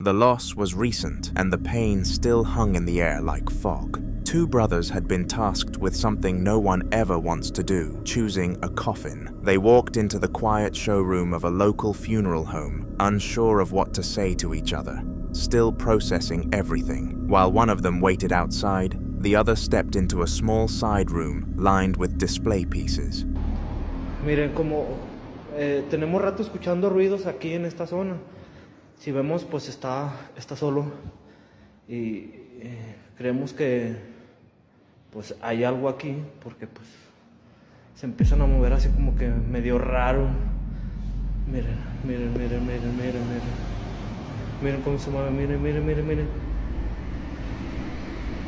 The loss was recent, and the pain still hung in the air like fog. Two brothers had been tasked with something no one ever wants to do, choosing a coffin. They walked into the quiet showroom of a local funeral home, unsure of what to say to each other, still processing everything. While one of them waited outside, the other stepped into a small side room lined with display pieces. Miren, como tenemos rato escuchando ruidos aquí en esta zona. Si vemos, pues está solo y creemos que pues hay algo aquí porque pues se empiezan a mover así como que medio raro. Miren, miren, miren, miren, miren, miren. Miren cómo se mueve, miren, miren, miren, miren.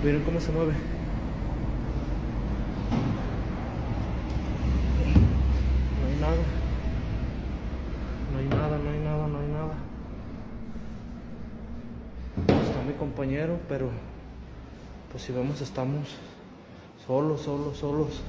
Miren cómo se mueve. No hay nada. No hay nada, no hay nada, no hay nada. Está mi compañero, pero pues si vemos estamos solos.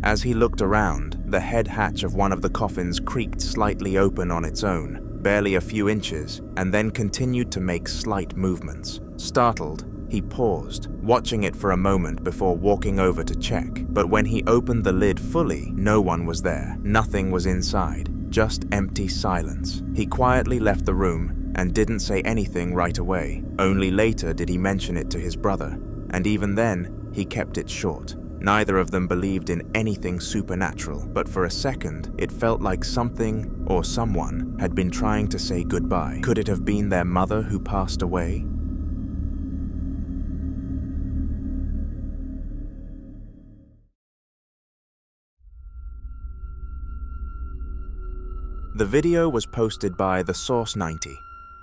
As he looked around, the head hatch of one of the coffins creaked slightly open on its own, barely a few inches, and then continued to make slight movements. Startled, he paused, watching it for a moment before walking over to check. But when he opened the lid fully, no one was there. Nothing was inside, just empty silence. He quietly left the room and didn't say anything right away. Only later did he mention it to his brother, and even then, he kept it short. Neither of them believed in anything supernatural, but for a second, it felt like something or someone had been trying to say goodbye. Could it have been their mother who passed away? The video was posted by the Source 90,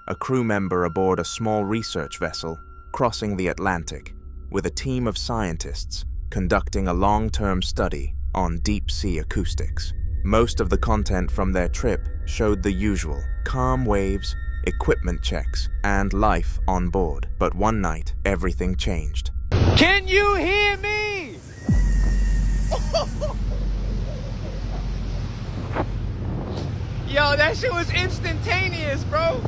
a crew member aboard a small research vessel crossing the Atlantic with a team of scientists conducting a long-term study on deep-sea acoustics. Most of the content from their trip showed the usual: calm waves, equipment checks, and life on board. But one night, everything changed. Can you hear me? Yo, that shit was instantaneous, bro.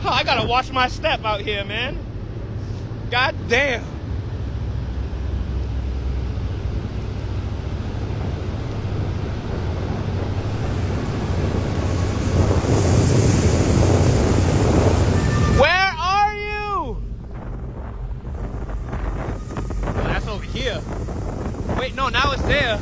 Oh, I gotta watch my step out here, man. God damn. Where are you? Oh, that's over here. Wait, no, now it's there.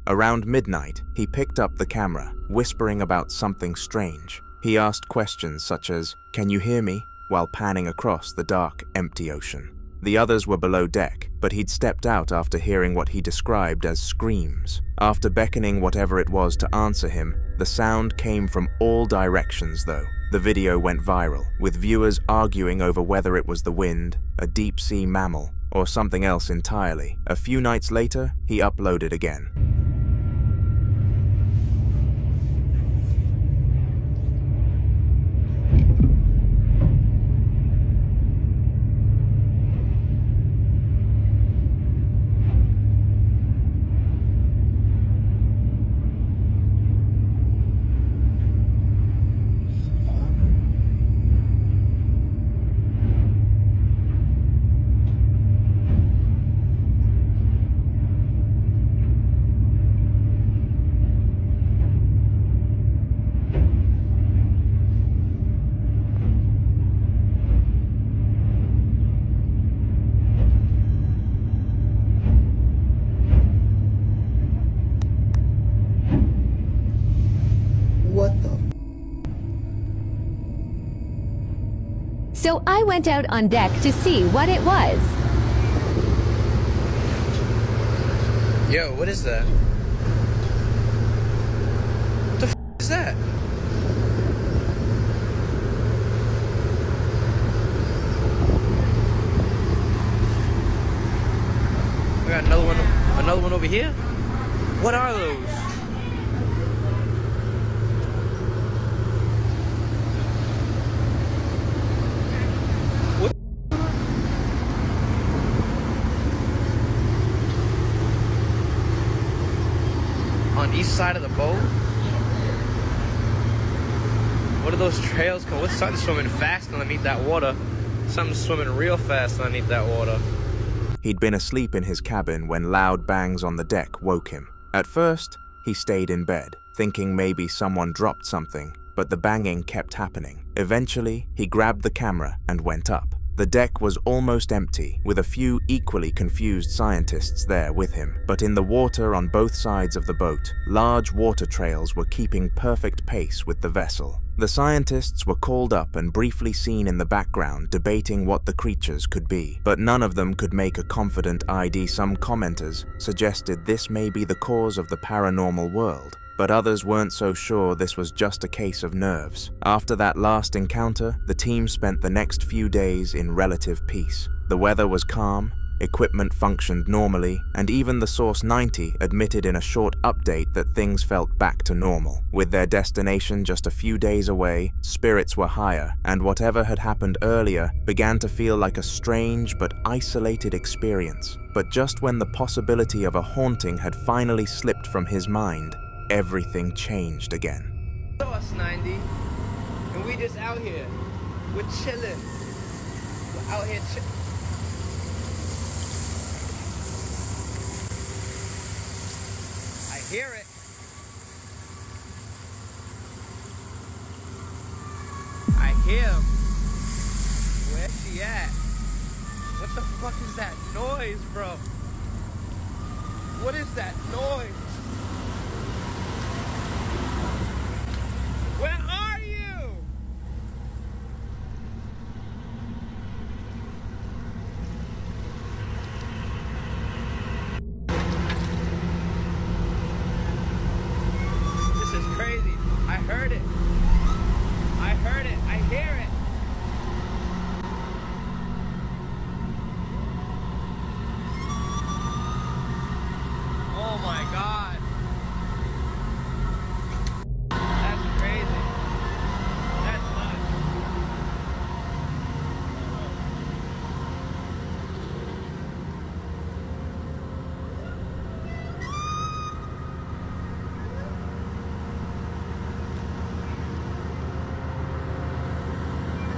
Around midnight, he picked up the camera, whispering about something strange. He asked questions such as, "Can you hear me?" while panning across the dark, empty ocean. The others were below deck, but he'd stepped out after hearing what he described as screams. After beckoning whatever it was to answer him, the sound came from all directions though. The video went viral, with viewers arguing over whether it was the wind, a deep-sea mammal, or something else entirely. A few nights later, he uploaded again. So I went out on deck to see what it was. Yo, what is that? What the f is that? We got another one over here? What are those? on each side of the boat. What are those trails called? What's something swimming fast underneath that water? Something swimming real fast underneath that water. He'd been asleep in his cabin when loud bangs on the deck woke him. At first, he stayed in bed, thinking maybe someone dropped something, but the banging kept happening. Eventually, he grabbed the camera and went up. The deck was almost empty, with a few equally confused scientists there with him. But in the water on both sides of the boat, large water trails were keeping perfect pace with the vessel. The scientists were called up and briefly seen in the background debating what the creatures could be, but none of them could make a confident ID. Some commenters suggested this may be the cause of the paranormal world, but others weren't so sure this was just a case of nerves. After that last encounter, the team spent the next few days in relative peace. The weather was calm, equipment functioned normally, and even the Source 90 admitted in a short update that things felt back to normal. With their destination just a few days away, spirits were higher, and whatever had happened earlier began to feel like a strange but isolated experience. But just when the possibility of a haunting had finally slipped from his mind, everything changed again. Source 90, and we just out here. We're chilling. We're out here chilling. I hear it. I hear him. Where's she at? What the fuck is that noise, bro? What is that noise? Where are you? This is crazy. I heard it. I heard it. I hear it. Oh my God. That's crazy. That's nuts.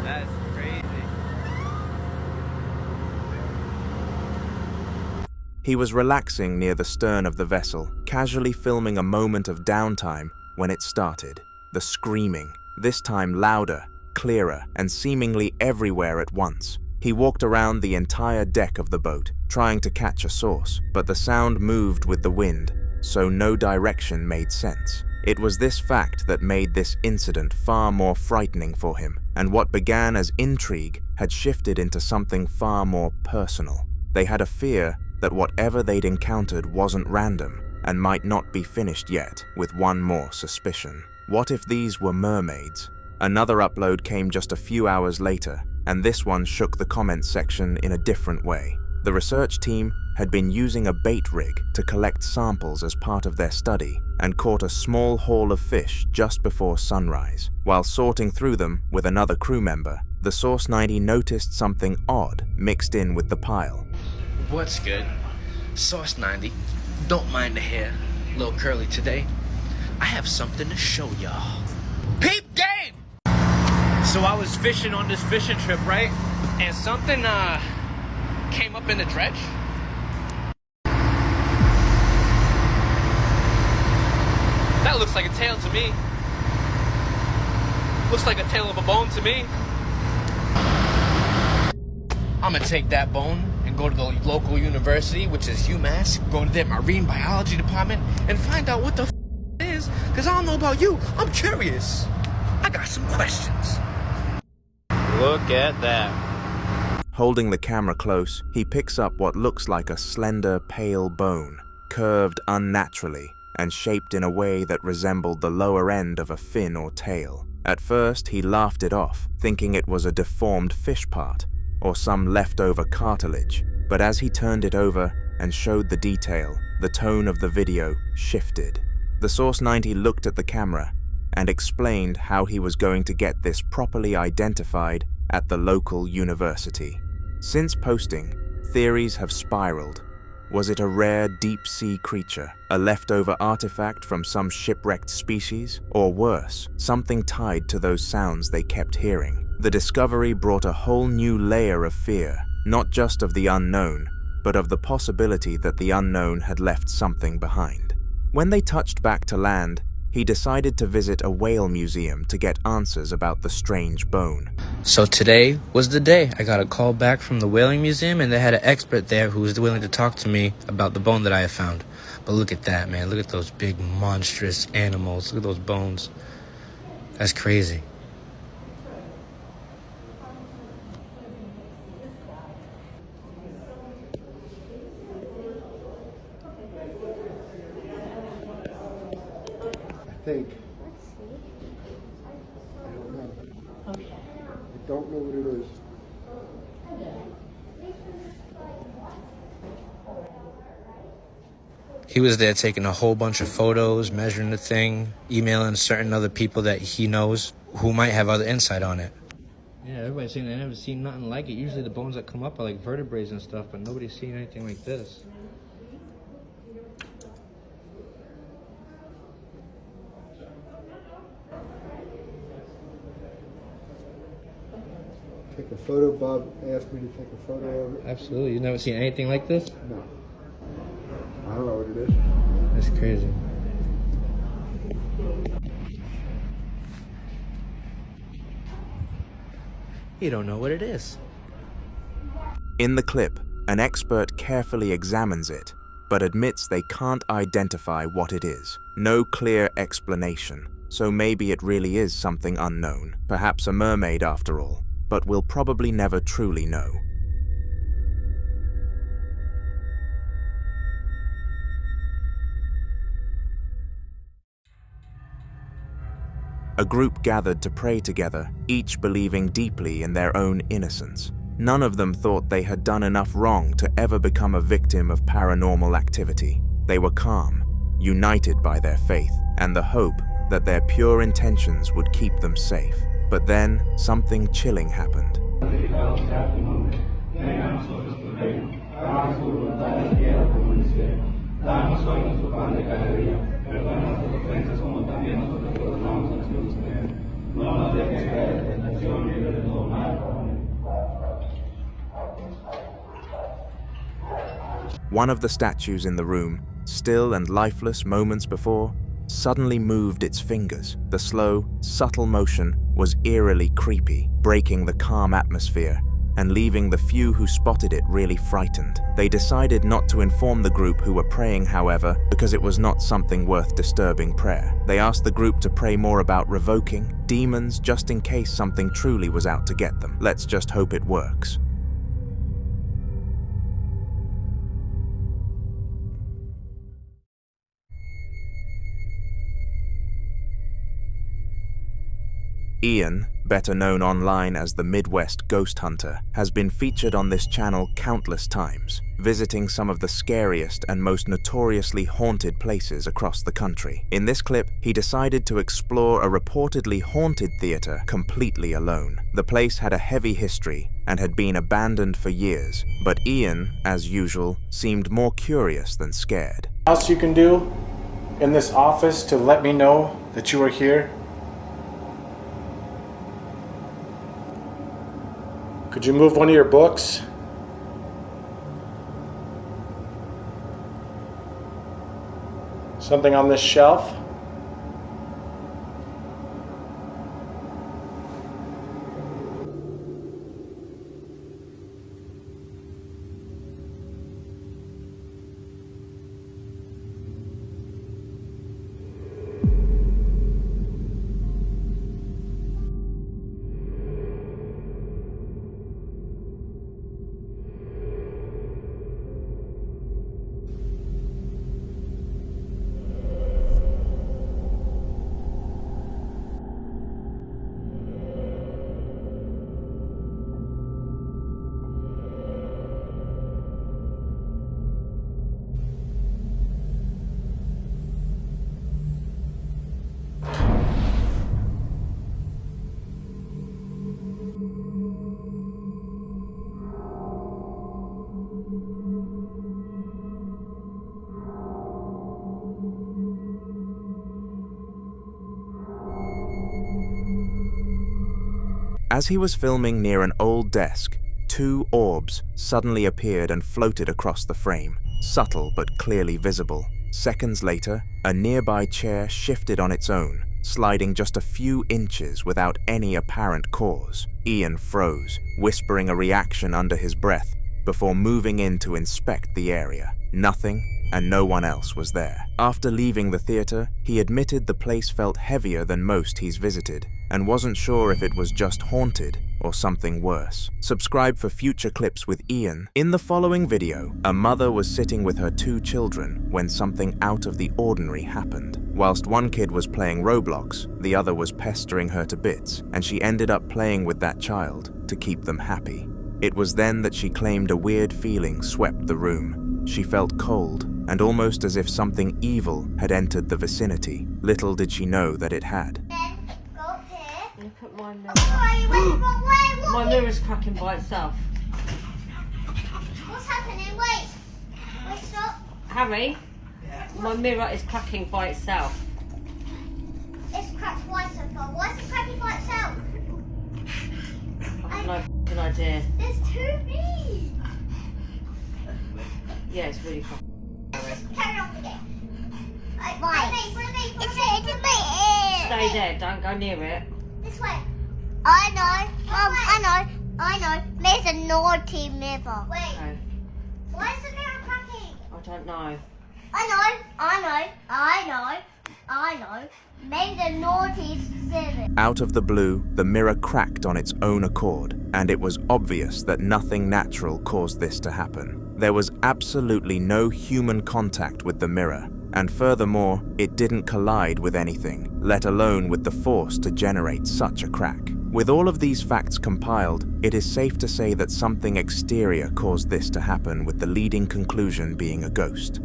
That's crazy. He was relaxing near the stern of the vessel, casually filming a moment of downtime when it started. The screaming, this time louder, clearer, and seemingly everywhere at once. He walked around the entire deck of the boat, trying to catch a source, but the sound moved with the wind, so no direction made sense. It was this fact that made this incident far more frightening for him, and what began as intrigue had shifted into something far more personal. They had a fear that whatever they'd encountered wasn't random and might not be finished yet, with one more suspicion. What if these were mermaids? Another upload came just a few hours later, and this one shook the comments section in a different way. The research team had been using a bait rig to collect samples as part of their study and caught a small haul of fish just before sunrise. While sorting through them with another crew member, the Source 90 noticed something odd mixed in with the pile. What's good? Source 90. Don't mind the hair. A little curly today. I have something to show y'all. Peep game! So I was fishing on this fishing trip, right? And something came up in the dredge. That looks like a tail to me. Looks like a tail of a bone to me. I'm gonna take that bone and go to the local university, which is UMass, go to their marine biology department, and find out what the it is, because I don't know about you, I'm curious. I got some questions. Look at that. Holding the camera close, he picks up what looks like a slender, pale bone, curved unnaturally and shaped in a way that resembled the lower end of a fin or tail. At first, he laughed it off, thinking it was a deformed fish part, or some leftover cartilage, but as he turned it over and showed the detail, the tone of the video shifted. The Source 90 looked at the camera and explained how he was going to get this properly identified at the local university. Since posting, theories have spiraled. Was it a rare deep-sea creature, a leftover artifact from some shipwrecked species, or worse, something tied to those sounds they kept hearing? The discovery brought a whole new layer of fear, not just of the unknown, but of the possibility that the unknown had left something behind. When they touched back to land, he decided to visit a whale museum to get answers about the strange bone. So today was the day. I got a call back from the whaling museum, and they had an expert there who was willing to talk to me about the bone that I had found. But look at that, man. Look at those big, monstrous animals. Look at those bones. That's crazy. I think. I don't know. Okay. I don't know what it is. He was there taking a whole bunch of photos, measuring the thing, emailing certain other people that he knows who might have other insight on it. Yeah, everybody's saying they never seen nothing like it. Usually the bones that come up are like vertebrae and stuff, but nobody's seen anything like this. Take a photo. Bob asked me to take a photo of it. Absolutely. You've never seen anything like this? No. I don't know what it is. That's crazy. You don't know what it is. In the clip, an expert carefully examines it, but admits they can't identify what it is. No clear explanation, so maybe it really is something unknown, perhaps a mermaid after all, but we'll probably never truly know. A group gathered to pray together, each believing deeply in their own innocence. None of them thought they had done enough wrong to ever become a victim of paranormal activity. They were calm, united by their faith, and the hope that their pure intentions would keep them safe. But then, something chilling happened. One of the statues in the room, still and lifeless moments before, suddenly moved its fingers. The slow, subtle motion was eerily creepy, breaking the calm atmosphere and leaving the few who spotted it really frightened. They decided not to inform the group who were praying, however, because it was not something worth disturbing prayer. They asked the group to pray more about revoking demons just in case something truly was out to get them. Let's just hope it works. Ian, better known online as the Midwest Ghost Hunter, has been featured on this channel countless times, visiting some of the scariest and most notoriously haunted places across the country. In this clip, he decided to explore a reportedly haunted theater completely alone. The place had a heavy history and had been abandoned for years, but Ian, as usual, seemed more curious than scared. Else you can do in this office to let me know that you are here? Could you move one of your books? Something on this shelf? As he was filming near an old desk, 2 orbs suddenly appeared and floated across the frame, subtle but clearly visible. Seconds later, a nearby chair shifted on its own, sliding just a few inches without any apparent cause. Ian froze, whispering a reaction under his breath before moving in to inspect the area. Nothing and no one else was there. After leaving the theater, he admitted the place felt heavier than most he's visited and wasn't sure if it was just haunted or something worse. Subscribe for future clips with Ian. In the following video, a mother was sitting with her 2 children when something out of the ordinary happened. Whilst one kid was playing Roblox, the other was pestering her to bits, and she ended up playing with that child to keep them happy. It was then that she claimed a weird feeling swept the room. She felt cold, and almost as if something evil had entered the vicinity. Little did she know that it had. Look at my mirror. My mirror's cracking by itself. What's happening? Wait, stop. Harry, my mirror is cracking by itself. It's cracked by so far. Why is it cracking by itself? I have no f***ing idea. There's 2 big. Yeah, it's really fucking. Just carry on with it. Stay there, don't go near it. This way. I know. I know. There's a naughty mirror. Wait. Okay. Why is the mirror cracking? I don't know. I know. Maybe the naughty silly. Out of the blue, the mirror cracked on its own accord, and it was obvious that nothing natural caused this to happen. There was absolutely no human contact with the mirror, and furthermore, it didn't collide with anything, let alone with the force to generate such a crack. With all of these facts compiled, it is safe to say that something exterior caused this to happen, with the leading conclusion being a ghost.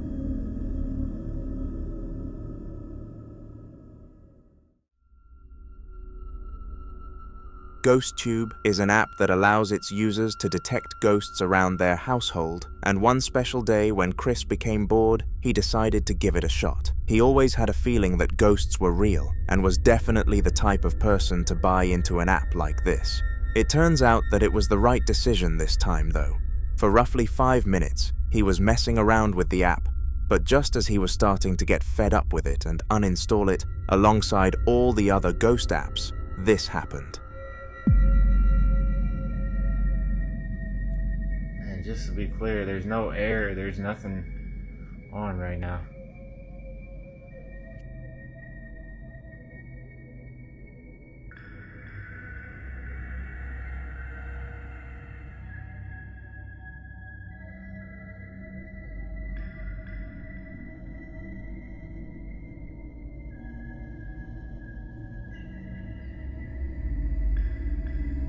GhostTube is an app that allows its users to detect ghosts around their household, and one special day when Chris became bored, he decided to give it a shot. He always had a feeling that ghosts were real, and was definitely the type of person to buy into an app like this. It turns out that it was the right decision this time though. For roughly 5 minutes, he was messing around with the app, but just as he was starting to get fed up with it and uninstall it, alongside all the other ghost apps, this happened. And just to be clear, there's no air, there's nothing on right now.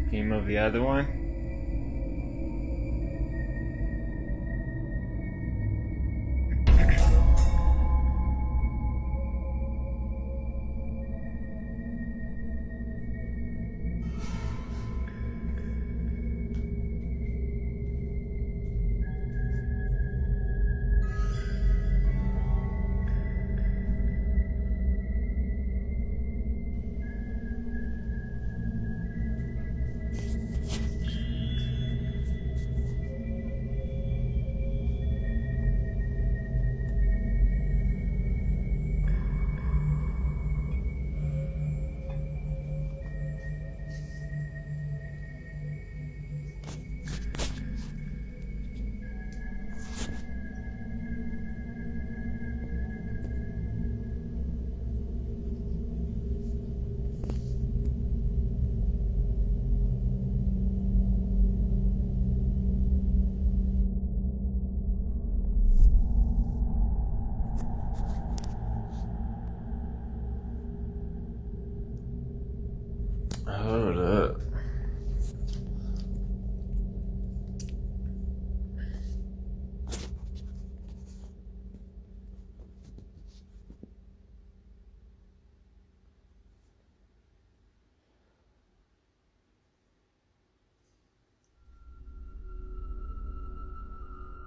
Can you move the other one? Hold up.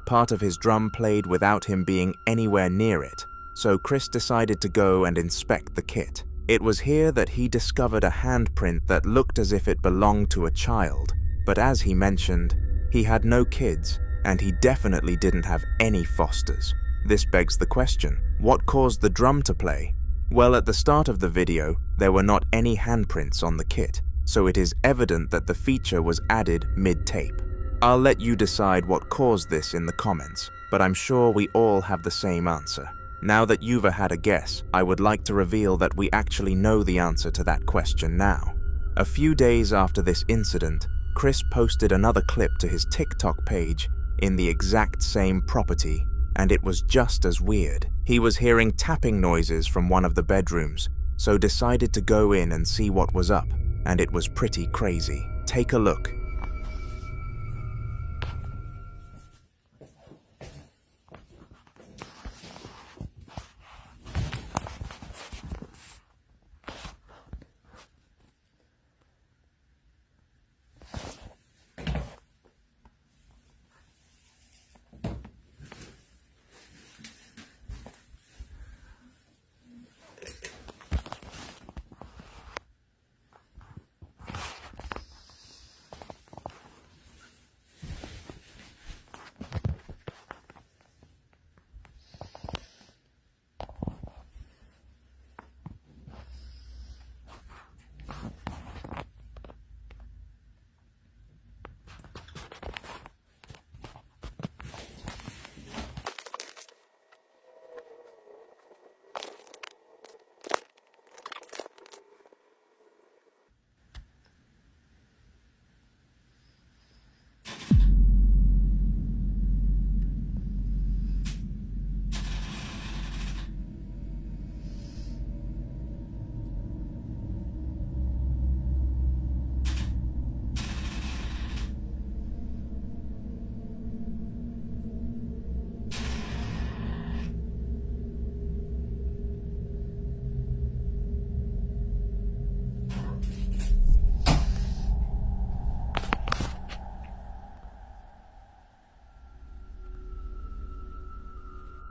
Part of his drum played without him being anywhere near it, so Chris decided to go and inspect the kit. It was here that he discovered a handprint that looked as if it belonged to a child, but as he mentioned, he had no kids, and he definitely didn't have any fosters. This begs the question, what caused the drum to play? Well, at the start of the video, there were not any handprints on the kit, so it is evident that the feature was added mid-tape. I'll let you decide what caused this in the comments, but I'm sure we all have the same answer. Now that you've had a guess, I would like to reveal that we actually know the answer to that question now. A few days after this incident, Chris posted another clip to his TikTok page in the exact same property, and it was just as weird. He was hearing tapping noises from one of the bedrooms, so decided to go in and see what was up, and it was pretty crazy. Take a look.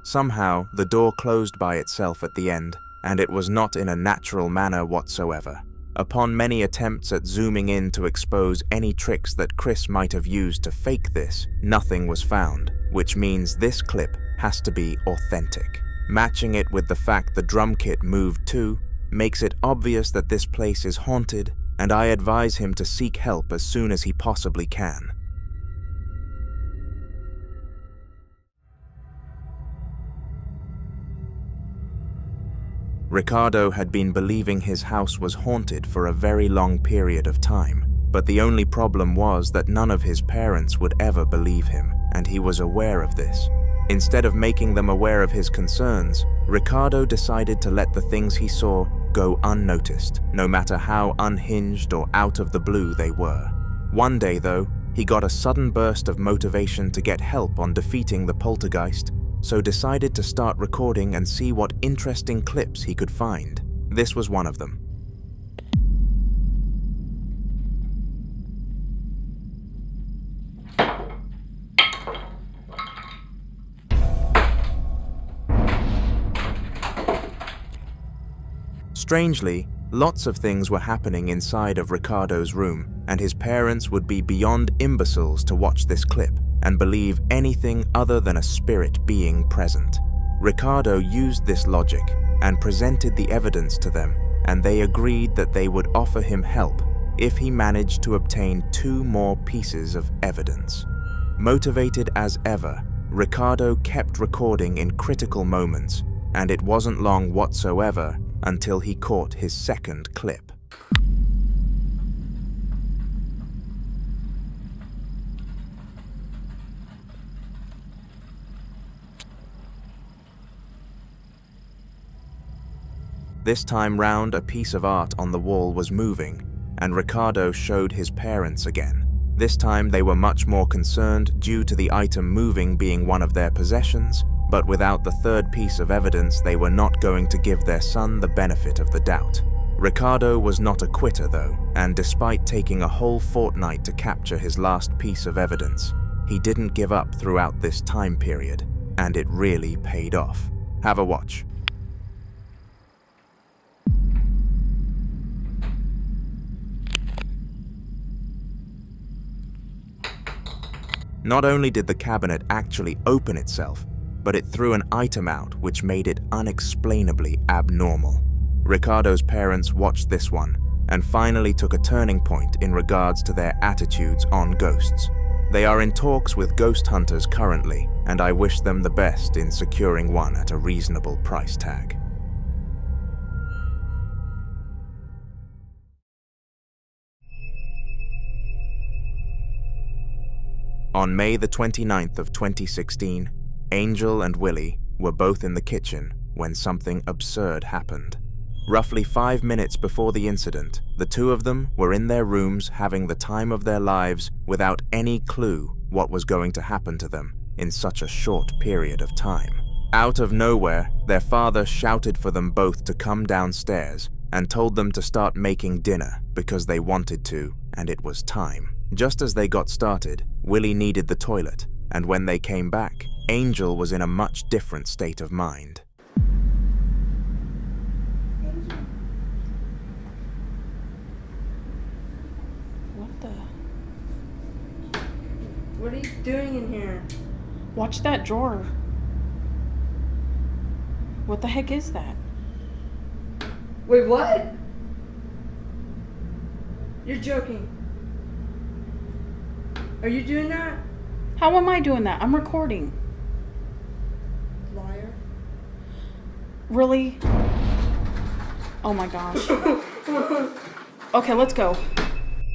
Somehow, the door closed by itself at the end, and it was not in a natural manner whatsoever. Upon many attempts at zooming in to expose any tricks that Chris might have used to fake this, nothing was found, which means this clip has to be authentic. Matching it with the fact the drum kit moved too, makes it obvious that this place is haunted, and I advise him to seek help as soon as he possibly can. Ricardo had been believing his house was haunted for a very long period of time, but the only problem was that none of his parents would ever believe him, and he was aware of this. Instead of making them aware of his concerns, Ricardo decided to let the things he saw go unnoticed, no matter how unhinged or out of the blue they were. One day, though, he got a sudden burst of motivation to get help on defeating the poltergeist, so decided to start recording and see what interesting clips he could find. This was one of them. Strangely, lots of things were happening inside of Ricardo's room, and his parents would be beyond imbeciles to watch this clip and believe anything other than a spirit being present. Ricardo used this logic and presented the evidence to them, and they agreed that they would offer him help if he managed to obtain 2 more pieces of evidence. Motivated as ever, Ricardo kept recording in critical moments, and it wasn't long whatsoever until he caught his second clip. This time round, a piece of art on the wall was moving, and Ricardo showed his parents again. This time they were much more concerned due to the item moving being one of their possessions, but without the third piece of evidence they were not going to give their son the benefit of the doubt. Ricardo was not a quitter though, and despite taking a whole fortnight to capture his last piece of evidence, he didn't give up throughout this time period, and it really paid off. Have a watch. Not only did the cabinet actually open itself, but it threw an item out which made it unexplainably abnormal. Ricardo's parents watched this one and finally took a turning point in regards to their attitudes on ghosts. They are in talks with ghost hunters currently, and I wish them the best in securing one at a reasonable price tag. On May the 29th of 2016, Angel and Willie were both in the kitchen when something absurd happened. Roughly 5 minutes before the incident, the two of them were in their rooms having the time of their lives without any clue what was going to happen to them in such a short period of time. Out of nowhere, their father shouted for them both to come downstairs and told them to start making dinner because they wanted to and it was time. Just as they got started, Willie needed the toilet, and when they came back, Angel was in a much different state of mind. What are you doing in here? Watch that drawer. What the heck is that? Wait, what? You're joking. Are you doing that? How am I doing that? I'm recording. Liar. Really? Oh my gosh. Okay, let's go.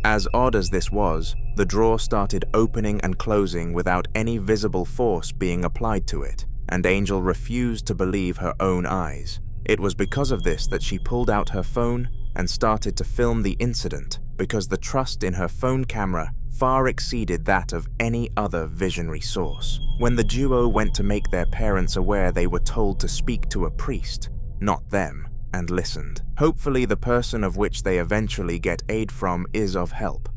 As odd as this was, the drawer started opening and closing without any visible force being applied to it, and Angel refused to believe her own eyes. It was because of this that she pulled out her phone and started to film the incident, because the trust in her phone camera far exceeded that of any other visionary source. When the duo went to make their parents aware, they were told to speak to a priest, not them, and listened. Hopefully the person of which they eventually get aid from is of help.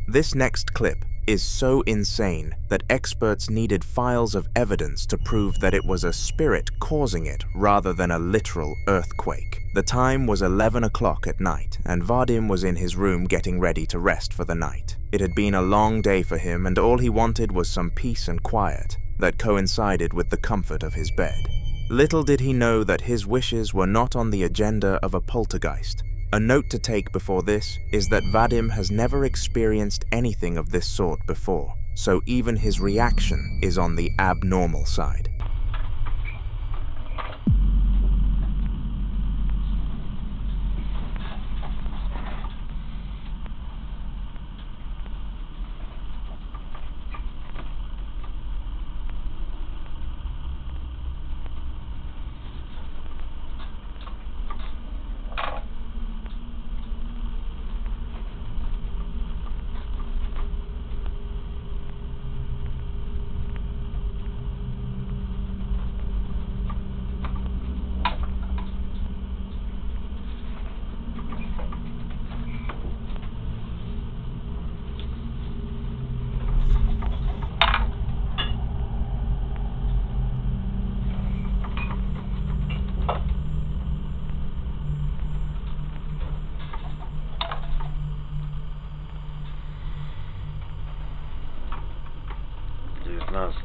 This next clip is so insane that experts needed files of evidence to prove that it was a spirit causing it rather than a literal earthquake. The time was 11 o'clock at night, and Vadim was in his room getting ready to rest for the night. It had been a long day for him, and all he wanted was some peace and quiet that coincided with the comfort of his bed. Little did he know that his wishes were not on the agenda of a poltergeist. A note to take before this is that Vadim has never experienced anything of this sort before, so even his reaction is on the abnormal side.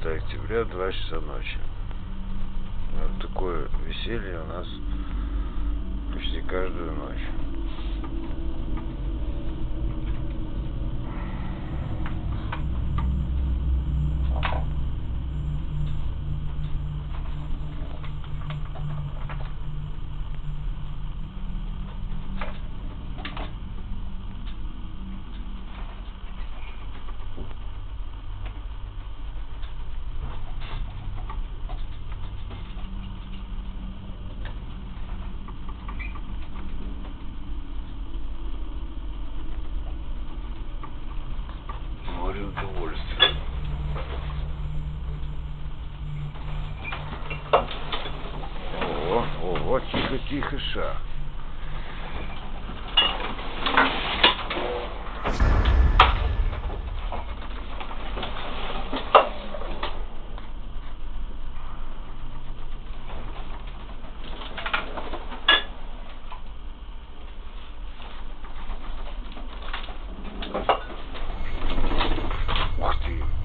Октября, 2 часа ночи. Вот такое веселье у нас почти каждую ночь. Удовольствие. О, тихо, ша.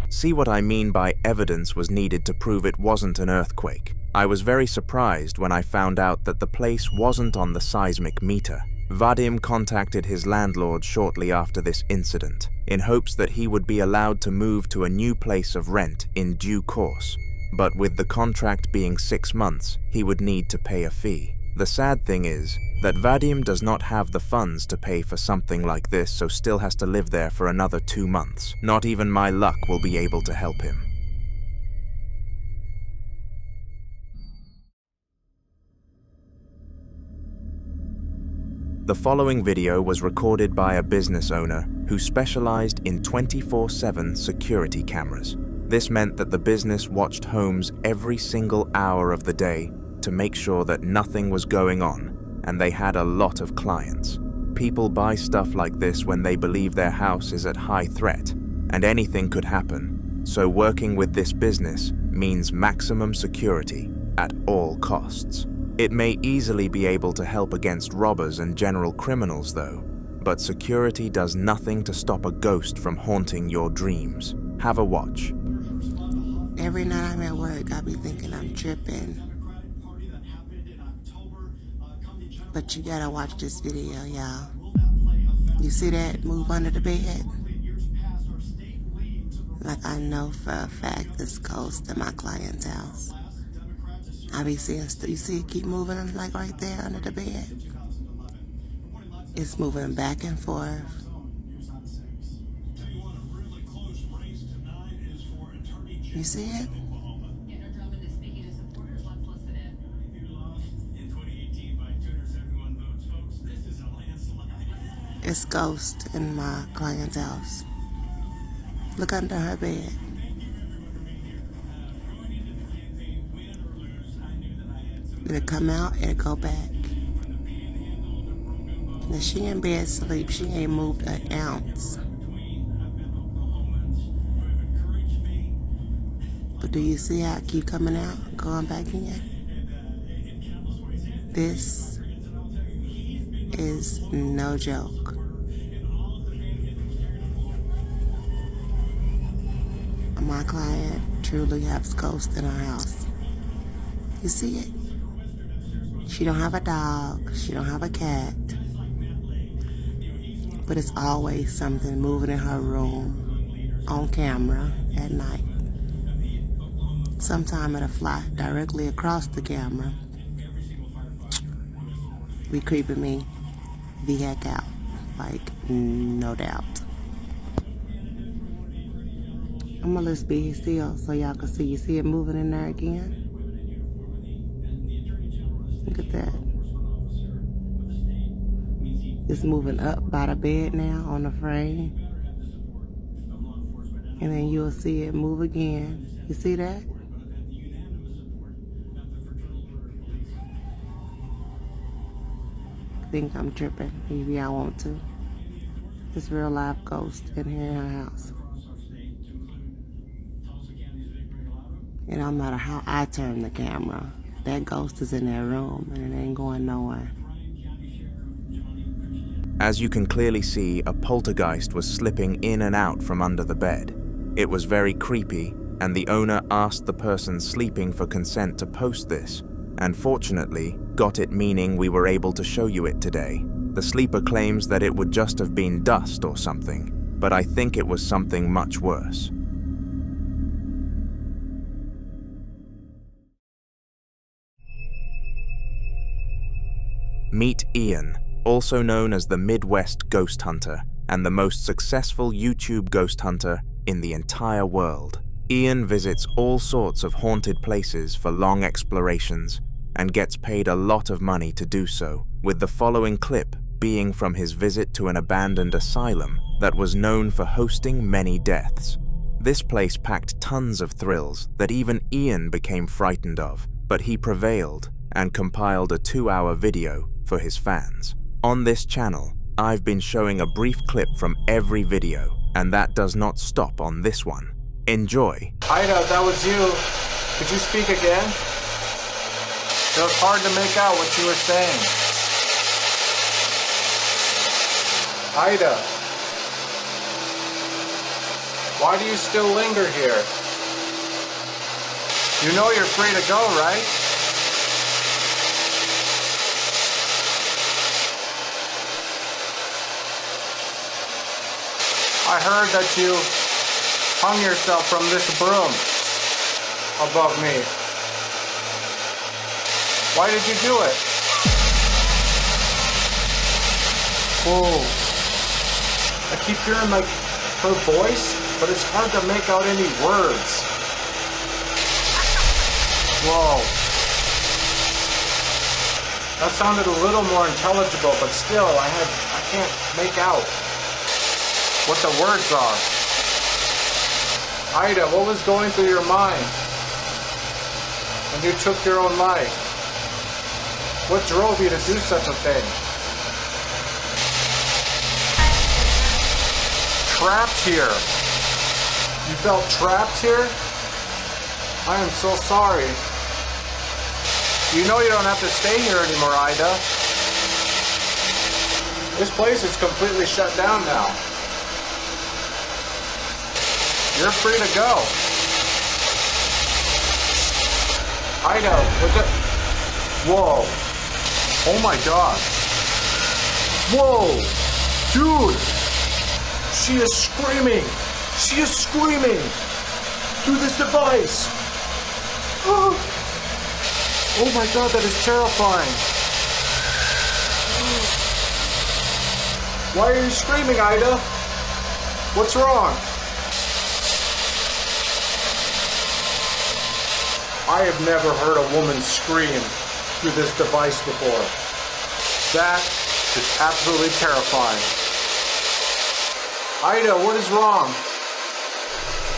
See what I mean by evidence was needed to prove it wasn't an earthquake. I was very surprised when I found out that the place wasn't on the seismic meter. Vadim contacted his landlord shortly after this incident, in hopes that he would be allowed to move to a new place of rent in due course. But with the contract being 6 months, he would need to pay a fee. The sad thing is that Vadim does not have the funds to pay for something like this, so still has to live there for another 2 months. Not even my luck will be able to help him. The following video was recorded by a business owner who specialized in 24/7 security cameras. This meant that the business watched homes every single hour of the day to make sure that nothing was going on, and they had a lot of clients. People buy stuff like this when they believe their house is at high threat, and anything could happen. So working with this business means maximum security at all costs. It may easily be able to help against robbers and general criminals though, but security does nothing to stop a ghost from haunting your dreams. Have a watch. Every night I'm at work, I be thinking I'm tripping. But you gotta watch this video, y'all. You see that move under the bed? Like I know for a fact this goes to my client's house. I be seeing, you see it keep moving like right there under the bed? It's moving back and forth. You see it? It's ghost in my client's house. Look under her bed. It'll come out and go back. Now she in bed asleep. She ain't moved an ounce. But do you see how it keep coming out, going back in? This is no joke. My client truly has ghosts in her house. You see it? She don't have a dog, she don't have a cat, but it's always something moving in her room on camera at night. Sometime it'll fly directly across the camera. Be creeping me the heck out, like no doubt. I'm gonna let's be still so y'all can see. You see it moving in there again? Look at that. It's moving up by the bed now on the frame. And then you'll see it move again. You see that? I think I'm tripping. Maybe I want to. This real live ghost in here in her house. It don't matter how I turn the camera. That ghost is in that room and it ain't going nowhere. As you can clearly see, a poltergeist was slipping in and out from under the bed. It was very creepy, and the owner asked the person sleeping for consent to post this, and fortunately got it, meaning we were able to show you it today. The sleeper claims that it would just have been dust or something, but I think it was something much worse. Meet Ian, also known as the Midwest Ghost Hunter and the most successful YouTube ghost hunter in the entire world. Ian visits all sorts of haunted places for long explorations and gets paid a lot of money to do so, with the following clip being from his visit to an abandoned asylum that was known for hosting many deaths. This place packed tons of thrills that even Ian became frightened of, but he prevailed and compiled a 2-hour video for his fans. On this channel, I've been showing a brief clip from every video, and that does not stop on this one. Enjoy. Ida, that was you. Could you speak again? It was hard to make out what you were saying. Ida. Why do you still linger here? You know you're free to go, right? I heard that you hung yourself from this broom above me. Why did you do it? Whoa. I keep hearing like her voice, but it's hard to make out any words. Whoa. That sounded a little more intelligible, but still, I can't make out what the words are. Ida, what was going through your mind when you took your own life? What drove you to do such a thing? Trapped here. You felt trapped here? I am so sorry. You know you don't have to stay here anymore, Ida. This place is completely shut down now. You're free to go. Ida, what the... Whoa. Oh my god. Whoa. Dude. She is screaming. She is screaming through this device. Oh my god, that is terrifying. Why are you screaming, Ida? What's wrong? I have never heard a woman scream through this device before. That is absolutely terrifying. Ida, what is wrong?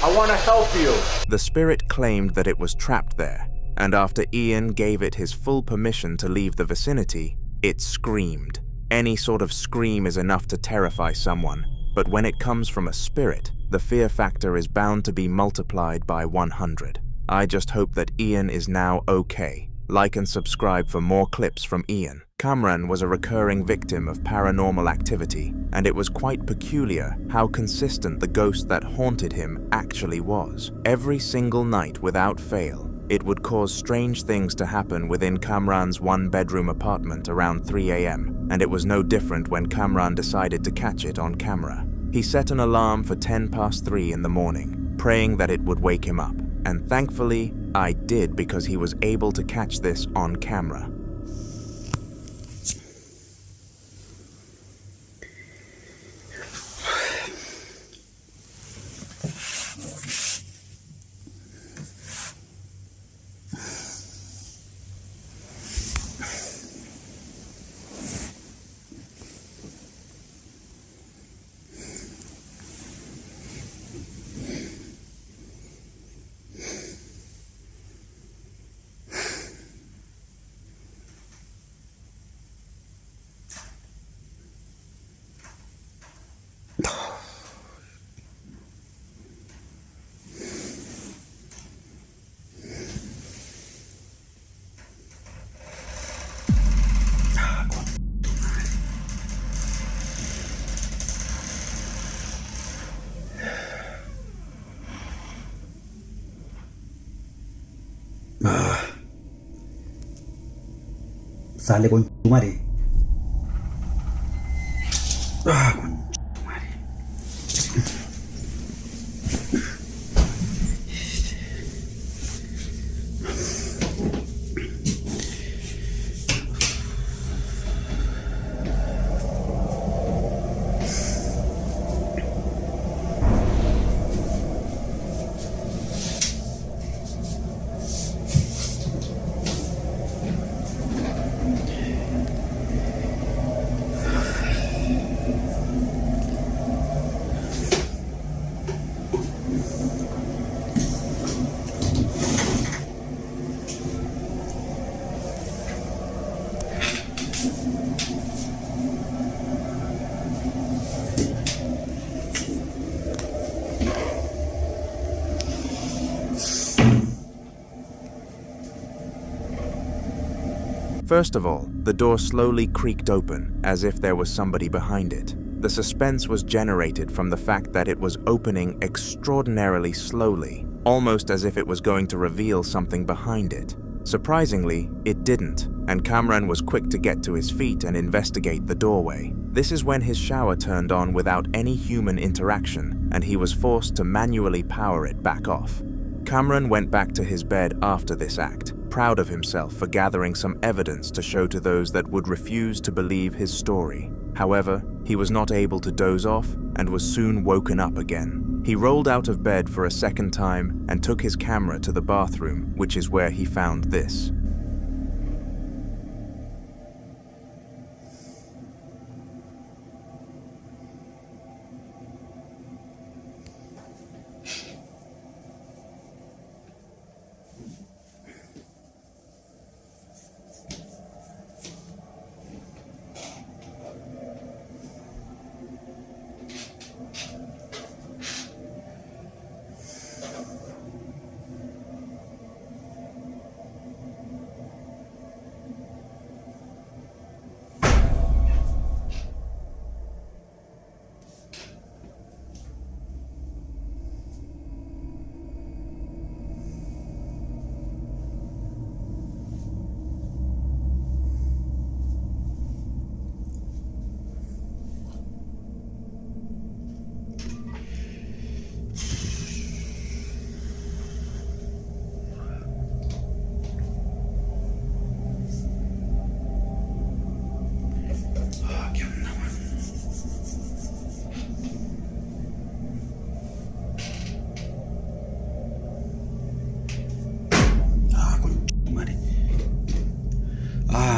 I want to help you. The spirit claimed that it was trapped there, and after Ian gave it his full permission to leave the vicinity, it screamed. Any sort of scream is enough to terrify someone, but when it comes from a spirit, the fear factor is bound to be multiplied by 100. I just hope that Ian is now okay. Like and subscribe for more clips from Ian. Kamran was a recurring victim of paranormal activity, and it was quite peculiar how consistent the ghost that haunted him actually was. Every single night without fail, it would cause strange things to happen within Kamran's one-bedroom apartment around 3 a.m., and it was no different when Kamran decided to catch it on camera. He set an alarm for 3:10 in the morning, praying that it would wake him up. And thankfully, I did, because he was able to catch this on camera. Sale con tu madre. First of all, the door slowly creaked open, as if there was somebody behind it. The suspense was generated from the fact that it was opening extraordinarily slowly, almost as if it was going to reveal something behind it. Surprisingly, it didn't, and Cameron was quick to get to his feet and investigate the doorway. This is when his shower turned on without any human interaction, and he was forced to manually power it back off. Cameron went back to his bed after this act, proud of himself for gathering some evidence to show to those that would refuse to believe his story. However, he was not able to doze off and was soon woken up again. He rolled out of bed for a second time and took his camera to the bathroom, which is where he found this.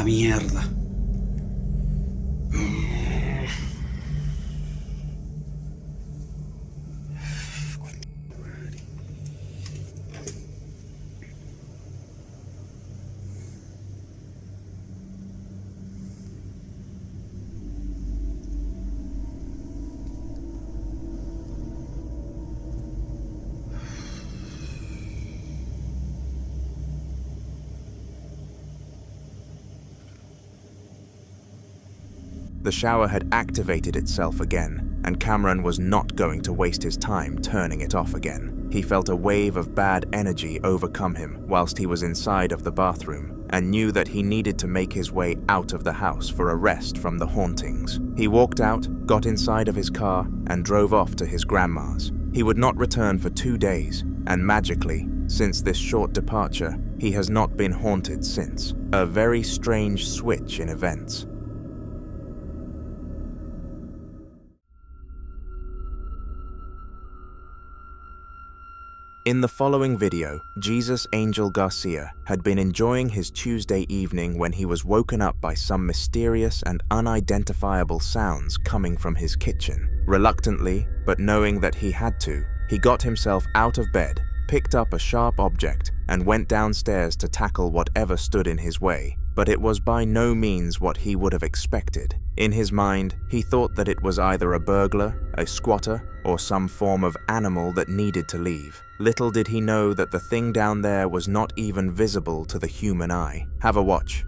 Mierda. The shower had activated itself again, and Cameron was not going to waste his time turning it off again. He felt a wave of bad energy overcome him whilst he was inside of the bathroom, and knew that he needed to make his way out of the house for a rest from the hauntings. He walked out, got inside of his car, and drove off to his grandma's. He would not return for 2 days, and magically, since this short departure, he has not been haunted since. A very strange switch in events. In the following video, Jesus Angel Garcia had been enjoying his Tuesday evening when he was woken up by some mysterious and unidentifiable sounds coming from his kitchen. Reluctantly, but knowing that he had to, he got himself out of bed, picked up a sharp object, and went downstairs to tackle whatever stood in his way. But it was by no means what he would have expected. In his mind, he thought that it was either a burglar, a squatter, or some form of animal that needed to leave. Little did he know that the thing down there was not even visible to the human eye. Have a watch.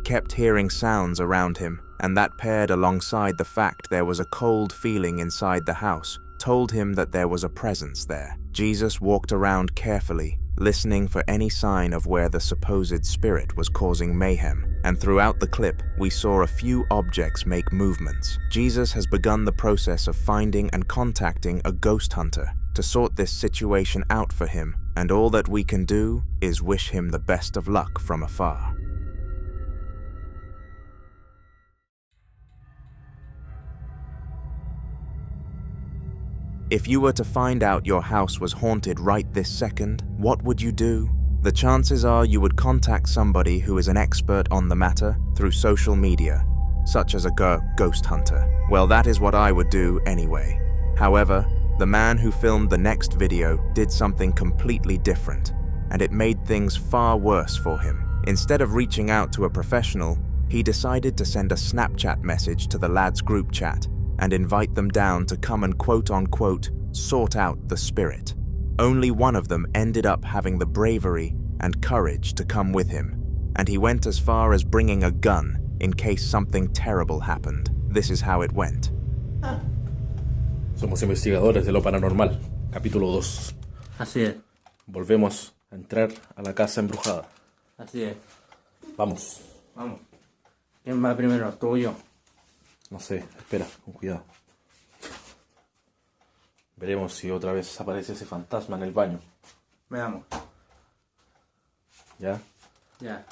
He kept hearing sounds around him, and that paired alongside the fact there was a cold feeling inside the house told him that there was a presence there. Jesus walked around carefully, listening for any sign of where the supposed spirit was causing mayhem, and throughout the clip, we saw a few objects make movements. Jesus has begun the process of finding and contacting a ghost hunter to sort this situation out for him, and all that we can do is wish him the best of luck from afar. If you were to find out your house was haunted right this second, what would you do? The chances are you would contact somebody who is an expert on the matter through social media, such as a ghost hunter. Well, that is what I would do anyway. However, the man who filmed the next video did something completely different, and it made things far worse for him. Instead of reaching out to a professional, he decided to send a Snapchat message to the lads' group chat and invite them down to come and quote-unquote sort out the spirit. Only one of them ended up having the bravery and courage to come with him, and he went as far as bringing a gun in case something terrible happened. This is how it went. Somos investigadores de lo paranormal, capítulo 2. Así es. Volvemos a entrar a la casa embrujada. Así es. Vamos. Vamos. ¿Quién va primero, tú o yo? No sé, espera, con cuidado. Veremos si otra vez aparece ese fantasma en el baño. Veamos. ¿Ya? Ya.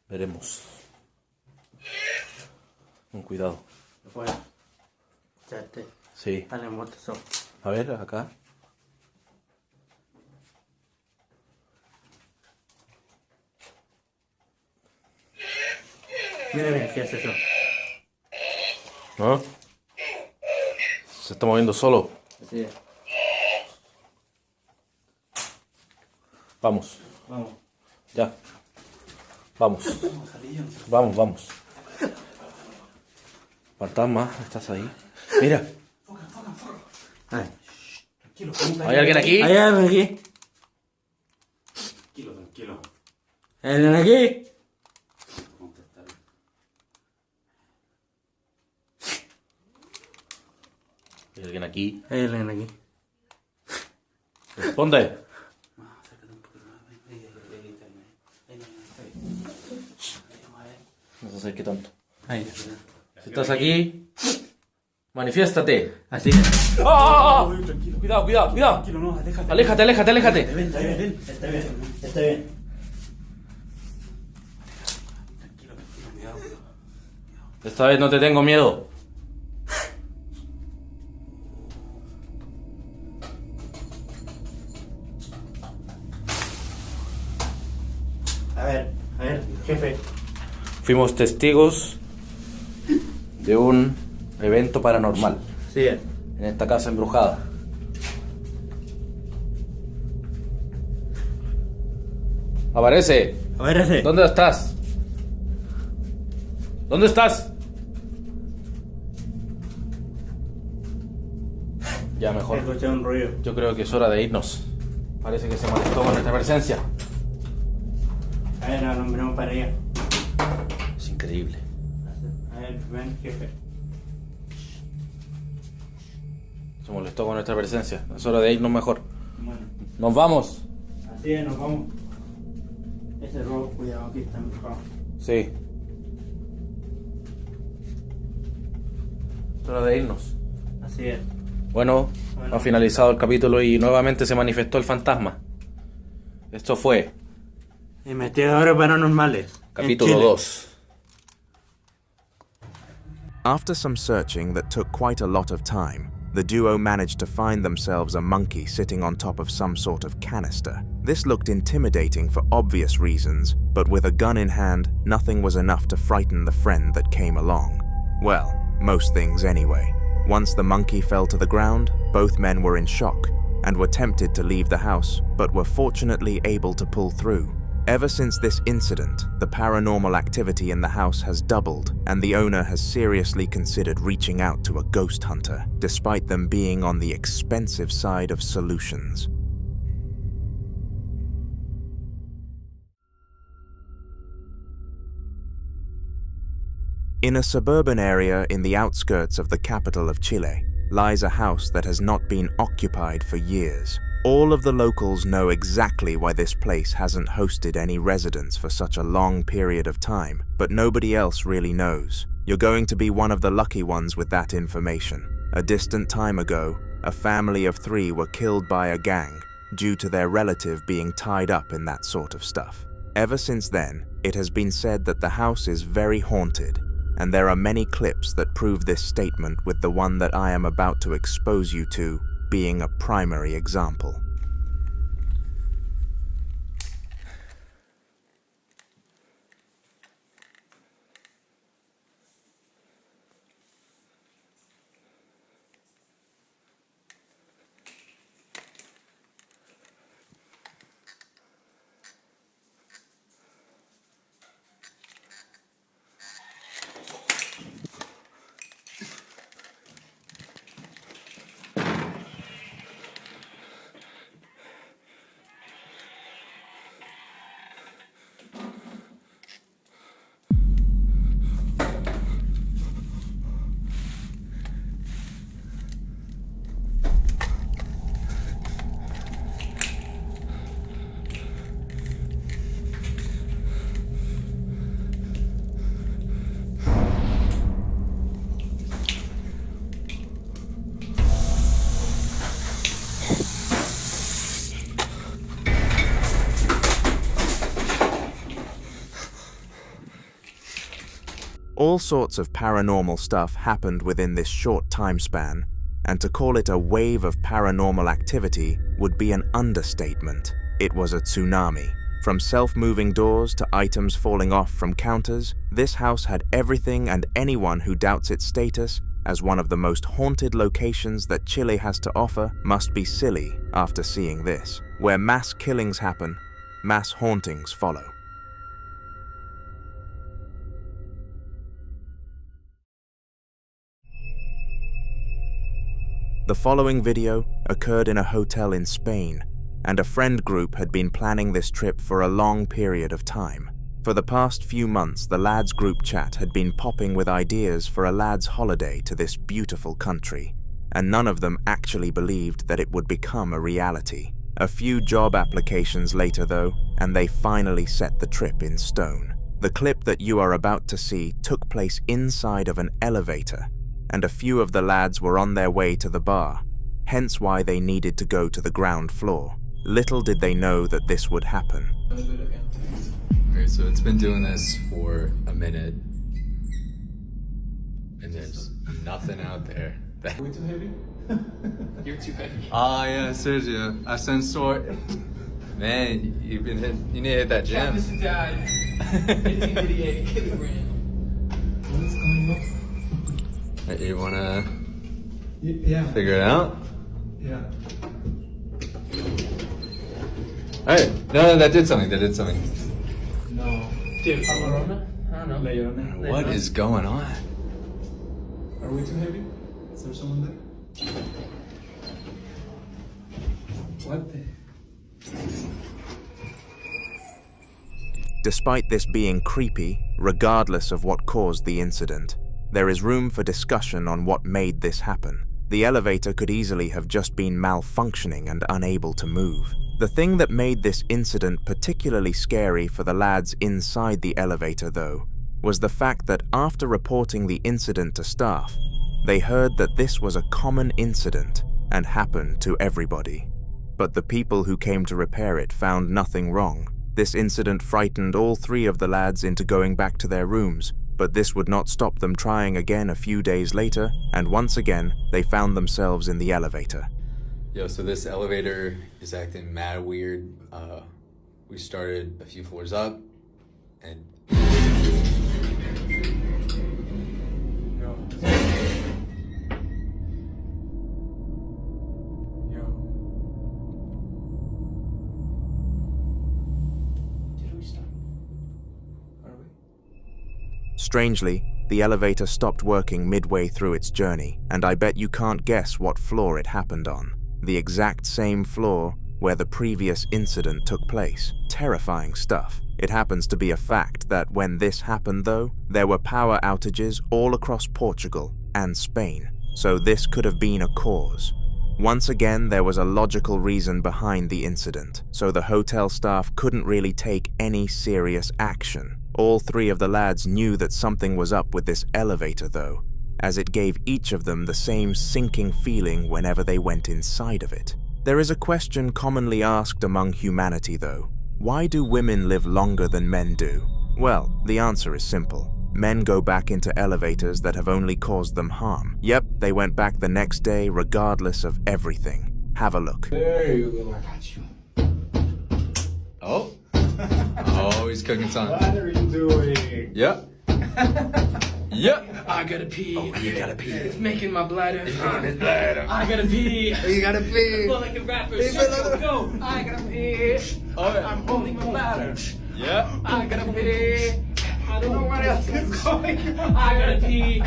Veremos. Con cuidado. Bueno. Chate. Sí. Dale, moto. A ver, acá. Mira bien, ¿qué es eso? ¿No? Se está moviendo solo. Así es. Vamos. Vamos. Ya. Vamos. Vamos, vamos. Fantasma, ¿estás ahí? Mira. Ay. ¿Hay alguien aquí? ¿Hay alguien aquí? Tranquilo, tranquilo. ¿Hay alguien aquí? ¿Hay alguien aquí? ¿Hay alguien aquí? Responde. No se acerque tanto. Ahí. Si estás aquí, manifiéstate. Así es. ¡Oh! Tranquilo, cuidado, cuidado, cuidado. Tranquilo, no, aléjate. Aléjate, aléjate, aléjate. Está bien, está bien. Está bien, está bien. Tranquilo, cuidado. Esta vez no te tengo miedo. A ver, jefe. Fuimos testigos de un evento paranormal. Sí. En esta casa embrujada. Aparece. Aparece. ¿Dónde estás? ¿Dónde estás? Ya mejor. Escuché un ruido. Yo creo que es hora de irnos. Parece que se molestó con nuestra presencia. A ver, nos nombramos para allá. Es increíble. A ver, ven, jefe. Se molestó con nuestra presencia. Es hora de irnos mejor. Bueno. ¡Nos vamos! Así es, nos vamos. Ese robo, cuidado, aquí está empujado. Sí. Es hora de irnos. Así es. Bueno, ha finalizado el capítulo y nuevamente se manifestó el fantasma. Esto fue Investigadores paranormales. capítulo 2. After some searching that took quite a lot of time, the duo managed to find themselves a monkey sitting on top of some sort of canister. This looked intimidating for obvious reasons, but with a gun in hand, nothing was enough to frighten the friend that came along. Well, most things anyway. Once the monkey fell to the ground, both men were in shock and were tempted to leave the house, but were fortunately able to pull through. Ever since this incident, the paranormal activity in the house has doubled, and the owner has seriously considered reaching out to a ghost hunter, despite them being on the expensive side of solutions. In a suburban area in the outskirts of the capital of Chile lies a house that has not been occupied for years. All of the locals know exactly why this place hasn't hosted any residents for such a long period of time, but nobody else really knows. You're going to be one of the lucky ones with that information. A distant time ago, a family of 3 were killed by a gang due to their relative being tied up in that sort of stuff. Ever since then, it has been said that the house is very haunted, and there are many clips that prove this statement, with the one that I am about to expose you to being a primary example. All sorts of paranormal stuff happened within this short time span, and to call it a wave of paranormal activity would be an understatement. It was a tsunami. From self-moving doors to items falling off from counters, this house had everything, and anyone who doubts its status as one of the most haunted locations that Chile has to offer must be silly after seeing this. Where mass killings happen, mass hauntings follow. The following video occurred in a hotel in Spain, and a friend group had been planning this trip for a long period of time. For the past few months, the lads' group chat had been popping with ideas for a lads' holiday to this beautiful country, and none of them actually believed that it would become a reality. A few job applications later though, and they finally set the trip in stone. The clip that you are about to see took place inside of an elevator, and a few of the lads were on their way to the bar, hence why they needed to go to the ground floor. Little did they know that this would happen. Alright, so it's been doing this for a minute, and there's nothing out there. Are we too heavy? You're too heavy. Ah, yeah, Sergio, ascensor. Man, you've been hit. You need to hit that gym. 1888 kilograms. What's going on? You wanna figure it out? Yeah. Alright, no, that did something, No. Dude, Amarona? I don't know. Leona. What is going on? Are we too heavy? Is there someone there? What the? Despite this being creepy, regardless of what caused the incident, there is room for discussion on what made this happen. The elevator could easily have just been malfunctioning and unable to move. The thing that made this incident particularly scary for the lads inside the elevator, though, was the fact that after reporting the incident to staff, they heard that this was a common incident and happened to everybody. But the people who came to repair it found nothing wrong. This incident frightened all 3 of the lads into going back to their rooms, but this would not stop them trying again a few days later, and once again, they found themselves in the elevator. Yo, so this elevator is acting mad weird. We started a few floors up, and... Strangely, the elevator stopped working midway through its journey, and I bet you can't guess what floor it happened on. The exact same floor where the previous incident took place. Terrifying stuff. It happens to be a fact that when this happened though, there were power outages all across Portugal and Spain, so this could have been a cause. Once again, there was a logical reason behind the incident, so the hotel staff couldn't really take any serious action. All three of the lads knew that something was up with this elevator though, as it gave each of them the same sinking feeling whenever they went inside of it. There is a question commonly asked among humanity though. Why do women live longer than men do? Well, the answer is simple. Men go back into elevators that have only caused them harm. Yep, they went back the next day regardless of everything. Have a look. There you go. I got you. Oh. Oh, he's cooking something. What are you doing? Yep. Yep. I gotta pee. Oh, you gotta pee. It's making my bladder. It's making his bladder. I gotta pee. You gotta pee. I feel like a rapper. Go. I gotta pee. Oh, yeah. I'm holding my bladder. Yep. I gotta pee. I don't know what else is going on. I gotta pee.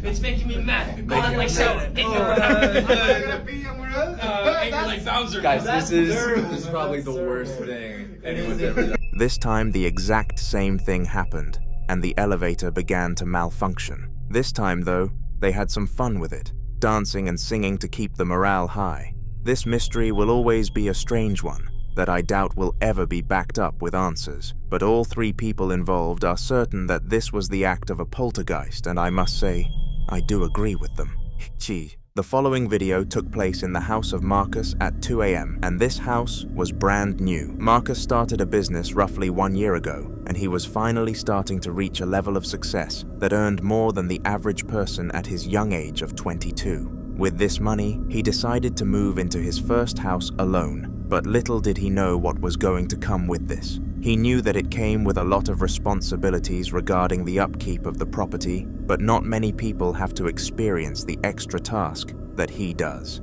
It's making me mad. Going like so. I gotta pee. And you're like Bowser. Guys, this is probably the worst thing anyone's ever done. This time the exact same thing happened, and the elevator began to malfunction. This time though, they had some fun with it, dancing and singing to keep the morale high. This mystery will always be a strange one that I doubt will ever be backed up with answers, but all three people involved are certain that this was the act of a poltergeist, and I must say, I do agree with them. Gee. The following video took place in the house of Marcus at 2 a.m. and this house was brand new. Marcus started a business roughly 1 year ago, and he was finally starting to reach a level of success that earned more than the average person at his young age of 22. With this money, he decided to move into his first house alone, but little did he know what was going to come with this. He knew that it came with a lot of responsibilities regarding the upkeep of the property, but not many people have to experience the extra task that he does.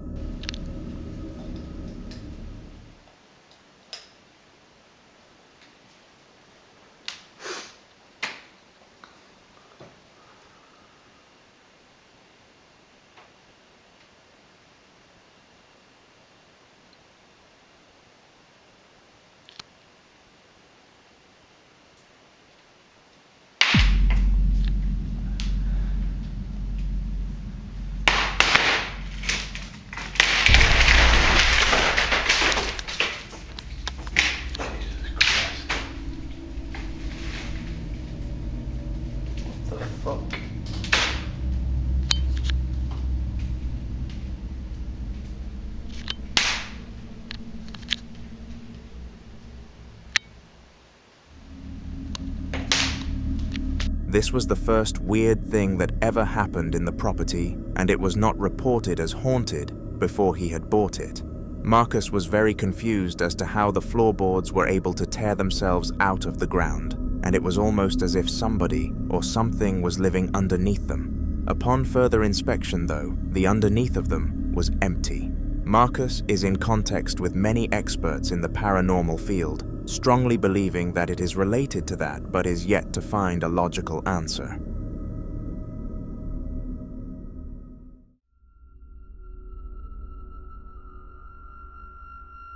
This was the first weird thing that ever happened in the property, and it was not reported as haunted before he had bought it. Marcus was very confused as to how the floorboards were able to tear themselves out of the ground, and it was almost as if somebody or something was living underneath them. Upon further inspection though, the underneath of them was empty. Marcus is in context with many experts in the paranormal field, strongly believing that it is related to that but is yet to find a logical answer.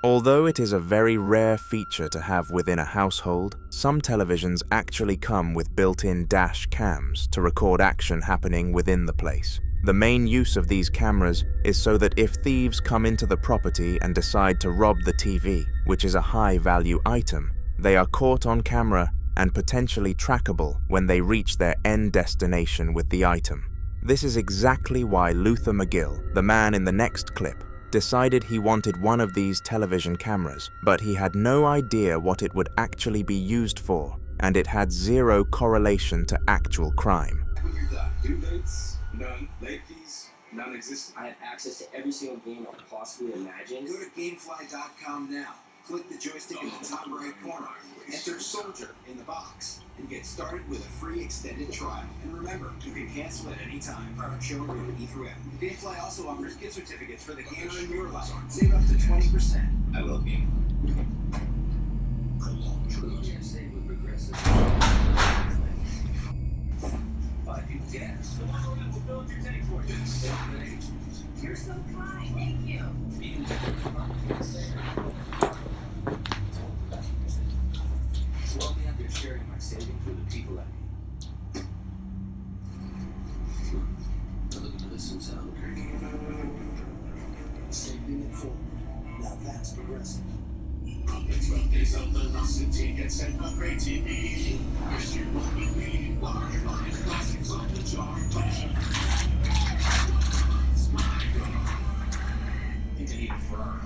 Although it is a very rare feature to have within a household, some televisions actually come with built-in dash cams to record action happening within the place. The main use of these cameras is so that if thieves come into the property and decide to rob the TV, which is a high-value item, they are caught on camera and potentially trackable when they reach their end destination with the item. This is exactly why Luther McGill, the man in the next clip, decided he wanted one of these television cameras, but he had no idea what it would actually be used for, and it had zero correlation to actual crime. When you're done, due dates, none, late fees, non-existent. I have access to every single game I could possibly imagine. Go to Gamefly.com now. Click the joystick in the top right corner. Enter Soldier in the box and get started with a free extended trial. And remember, you can cancel at any time. Product shown rated E through F. Gamefly also offers gift certificates for the gamer in your life. Save up to 20%. I love gaming. Can't save with progressive. 5 people gas. You're so kind. Thank you. progress. It's 12 days of velocity gets sent on great TV. Wish you won't believe what I find. Classics on the chart. My God. Think I need a firm.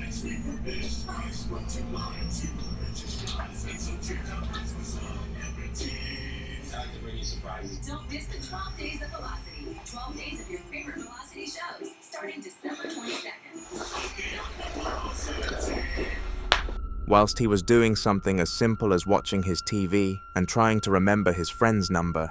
As we forbid price, what to line to British guys. It's a trick of price for celebrities. I like to bring you surprises. Don't miss the 12 days of Velocity. 12 days of your favorite Velocity shows, starting December 22nd. Whilst he was doing something as simple as watching his TV and trying to remember his friend's number,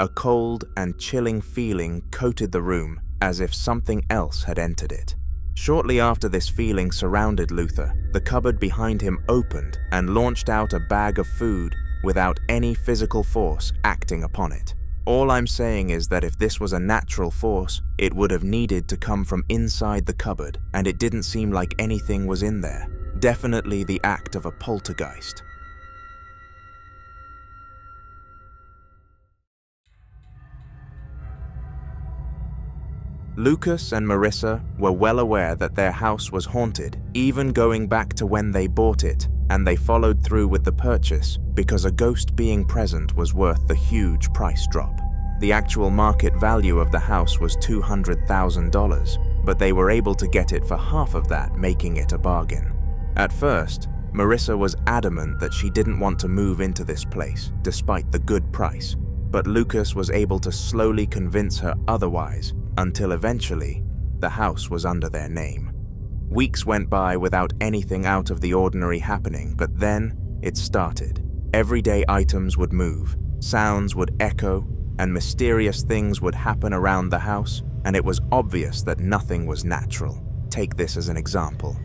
a cold and chilling feeling coated the room as if something else had entered it. Shortly after this feeling surrounded Luther, the cupboard behind him opened and launched out a bag of food without any physical force acting upon it. All I'm saying is that if this was a natural force, it would have needed to come from inside the cupboard, and it didn't seem like anything was in there. Definitely the act of a poltergeist. Lucas and Marissa were well aware that their house was haunted, even going back to when they bought it, and they followed through with the purchase because a ghost being present was worth the huge price drop. The actual market value of the house was $200,000, but they were able to get it for half of that, making it a bargain. At first, Marissa was adamant that she didn't want to move into this place, despite the good price, but Lucas was able to slowly convince her otherwise, until eventually, the house was under their name. Weeks went by without anything out of the ordinary happening, but then it started. Everyday items would move, sounds would echo, and mysterious things would happen around the house, and it was obvious that nothing was natural. Take this as an example.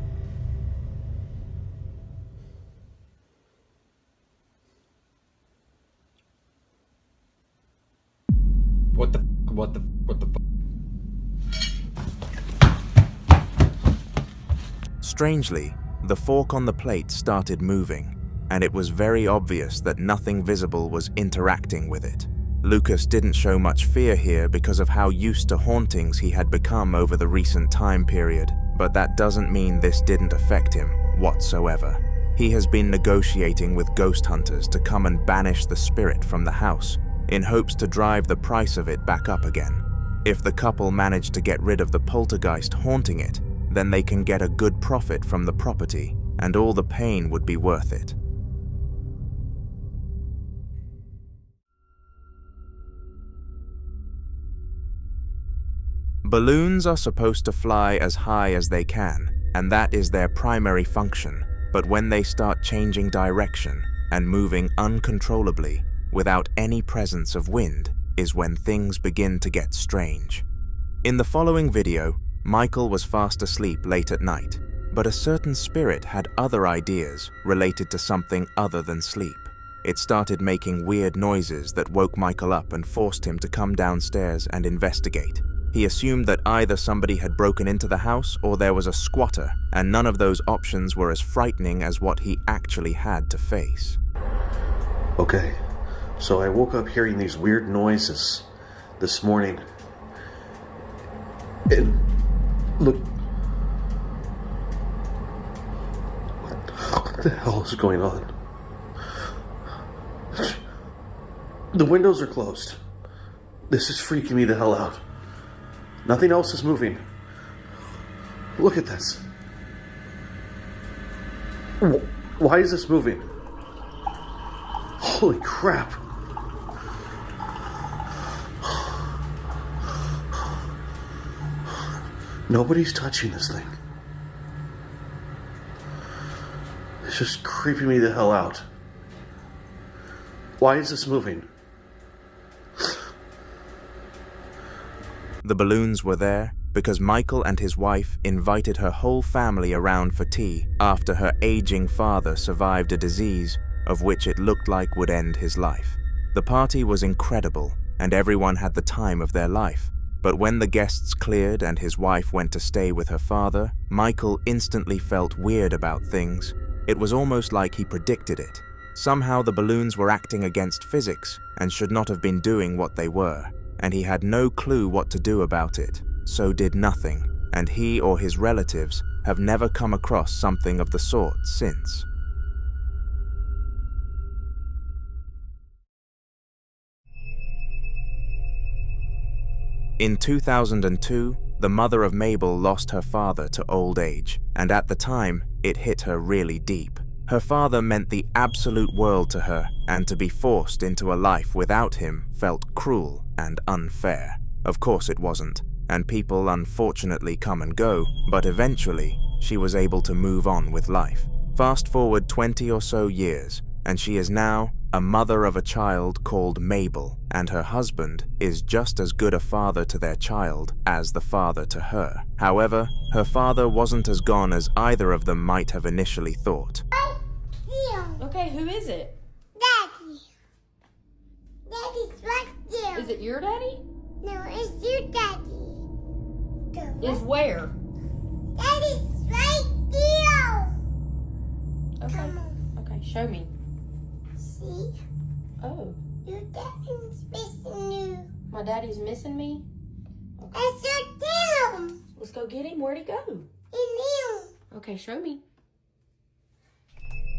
What the Strangely, the fork on the plate started moving, and it was very obvious that nothing visible was interacting with it. Lucas didn't show much fear here because of how used to hauntings he had become over the recent time period, but that doesn't mean this didn't affect him whatsoever. He has been negotiating with ghost hunters to come and banish the spirit from the house, in hopes to drive the price of it back up again. If the couple manage to get rid of the poltergeist haunting it, then they can get a good profit from the property, and all the pain would be worth it. Balloons are supposed to fly as high as they can, and that is their primary function, but when they start changing direction and moving uncontrollably, without any presence of wind, is when things begin to get strange. In the following video, Michael was fast asleep late at night, but a certain spirit had other ideas related to something other than sleep. It started making weird noises that woke Michael up and forced him to come downstairs and investigate. He assumed that either somebody had broken into the house or there was a squatter, and none of those options were as frightening as what he actually had to face. Okay, so I woke up hearing these weird noises this morning. Look, what the hell is going on? The windows are closed. This is freaking me the hell out. Nothing else is moving. Look at this. Why is this moving? Holy crap. Nobody's touching this thing. It's just creeping me the hell out. Why is this moving? The balloons were there because Michael and his wife invited her whole family around for tea after her aging father survived a disease of which it looked like would end his life. The party was incredible and everyone had the time of their life. But when the guests cleared and his wife went to stay with her father, Michael instantly felt weird about things. It was almost like he predicted it. Somehow the balloons were acting against physics and should not have been doing what they were, and he had no clue what to do about it, so did nothing, and he or his relatives have never come across something of the sort since. In 2002, the mother of Mabel lost her father to old age, and at the time, it hit her really deep. Her father meant the absolute world to her, and to be forced into a life without him felt cruel and unfair. Of course it wasn't, and people unfortunately come and go, but eventually, she was able to move on with life. Fast forward 20 or so years, and she is now a mother of a child called Mabel, and her husband is just as good a father to their child as the father to her. However, her father wasn't as gone as either of them might have initially thought. Okay, who is it? Daddy. Daddy's right there. Is it your daddy? No, it's your daddy. Is where? Daddy's right there. Okay. Come on. Okay, show me. See? Oh. Your daddy's missing you. My daddy's missing me? Okay. It's your dad. Let's go get him. Where'd he go? In you. Okay, show me.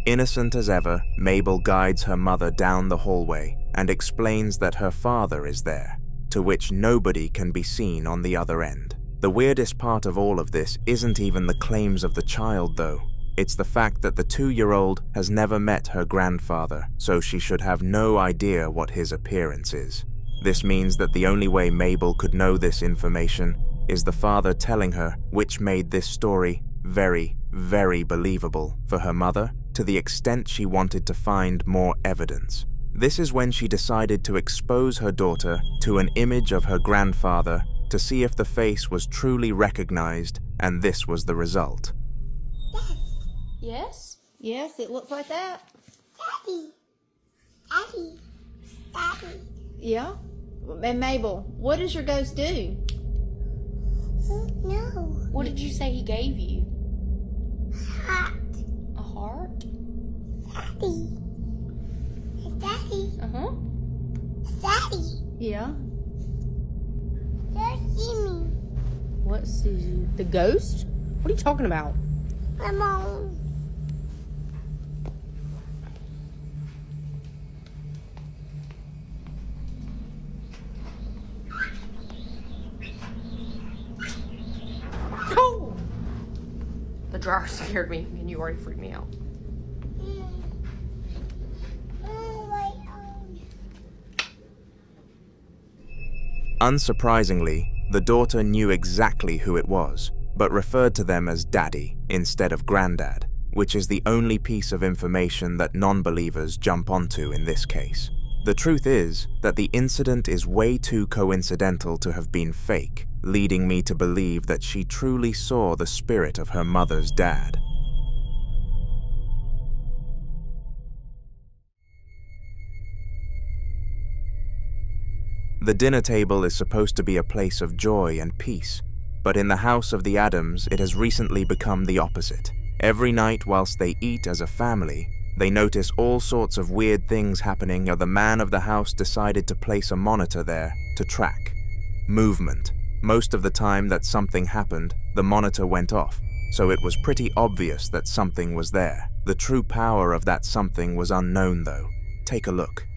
Innocent as ever, Mabel guides her mother down the hallway and explains that her father is there, to which nobody can be seen on the other end. The weirdest part of all of this isn't even the claims of the child though. It's the fact that the 2-year-old has never met her grandfather, so she should have no idea what his appearance is. This means that the only way Mabel could know this information is the father telling her, which made this story very, very believable for her mother, to the extent she wanted to find more evidence. This is when she decided to expose her daughter to an image of her grandfather to see if the face was truly recognized, and this was the result. Yes? Yes, it looks like that. Daddy. Daddy. Daddy. Yeah? And Mabel, what does your ghost do? No. What did you say he gave you? Heart. A heart? Daddy. Daddy. Uh-huh. Daddy. Yeah? Just see me. What sees you? The ghost? What are you talking about? My mom. Oh! The jar scared me, and you already freaked me out. Unsurprisingly, the daughter knew exactly who it was, but referred to them as Daddy instead of Granddad, which is the only piece of information that non-believers jump onto in this case. The truth is that the incident is way too coincidental to have been fake, leading me to believe that she truly saw the spirit of her mother's dad. The dinner table is supposed to be a place of joy and peace, but in the house of the Adams, it has recently become the opposite. Every night whilst they eat as a family, they notice all sorts of weird things happening, or the man of the house decided to place a monitor there to track movement. Most of the time that something happened, the monitor went off, so it was pretty obvious that something was there. The true power of that something was unknown though. Take a look.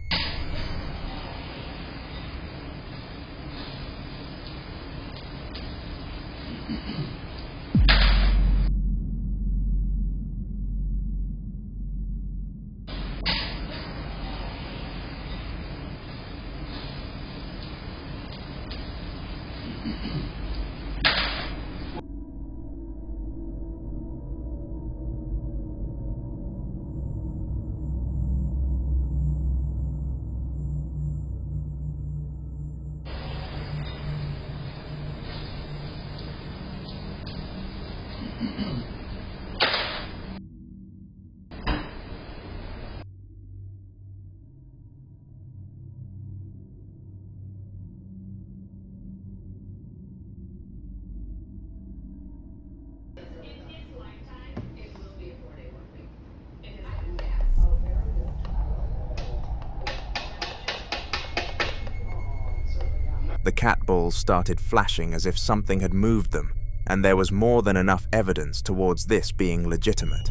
The cat balls started flashing as if something had moved them, and there was more than enough evidence towards this being legitimate.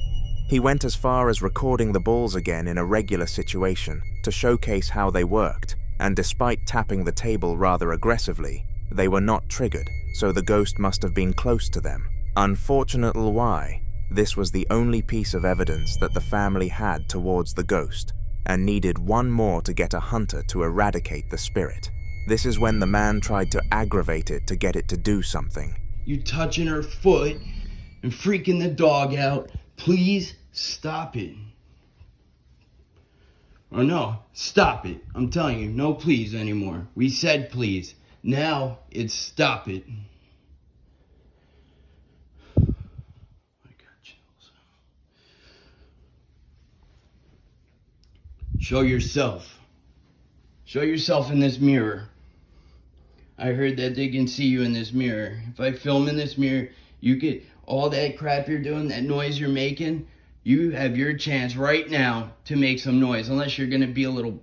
He went as far as recording the balls again in a regular situation to showcase how they worked, and despite tapping the table rather aggressively, they were not triggered, so the ghost must have been close to them. Unfortunately, why? This was the only piece of evidence that the family had towards the ghost, and needed one more to get a hunter to eradicate the spirit. This is when the man tried to aggravate it to get it to do something. You touching her foot and freaking the dog out. Please stop it. Oh no, stop it. I'm telling you, no please anymore. We said please. Now it's stop it. I got chills. Show yourself. Show yourself in this mirror. I heard that they can see you in this mirror. If I film in this mirror, you get all that crap you're doing, that noise you're making, you have your chance right now to make some noise, unless you're gonna be a little...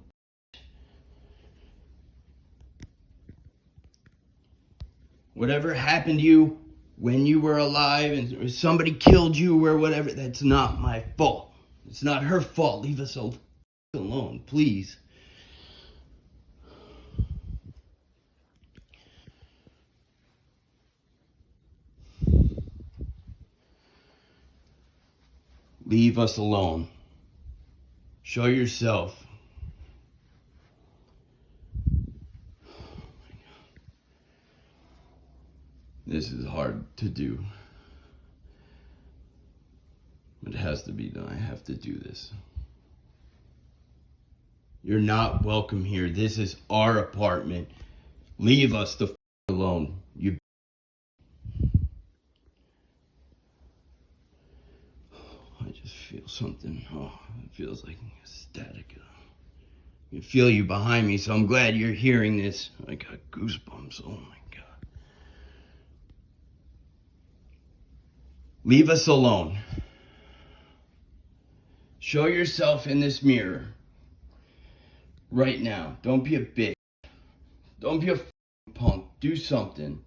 Whatever happened to you when you were alive and somebody killed you or whatever, that's not my fault. It's not her fault. Leave us alone, please. Leave us alone. Show yourself. This is hard to do. But it has to be done. I have to do this. You're not welcome here. This is our apartment. Leave us the alone. You. I just feel something. Oh, it feels like static. I can feel you behind me, so I'm glad you're hearing this. I got goosebumps. Oh my God. Leave us alone. Show yourself in this mirror. Right now. Don't be a bitch. Don't be a punk. Do something.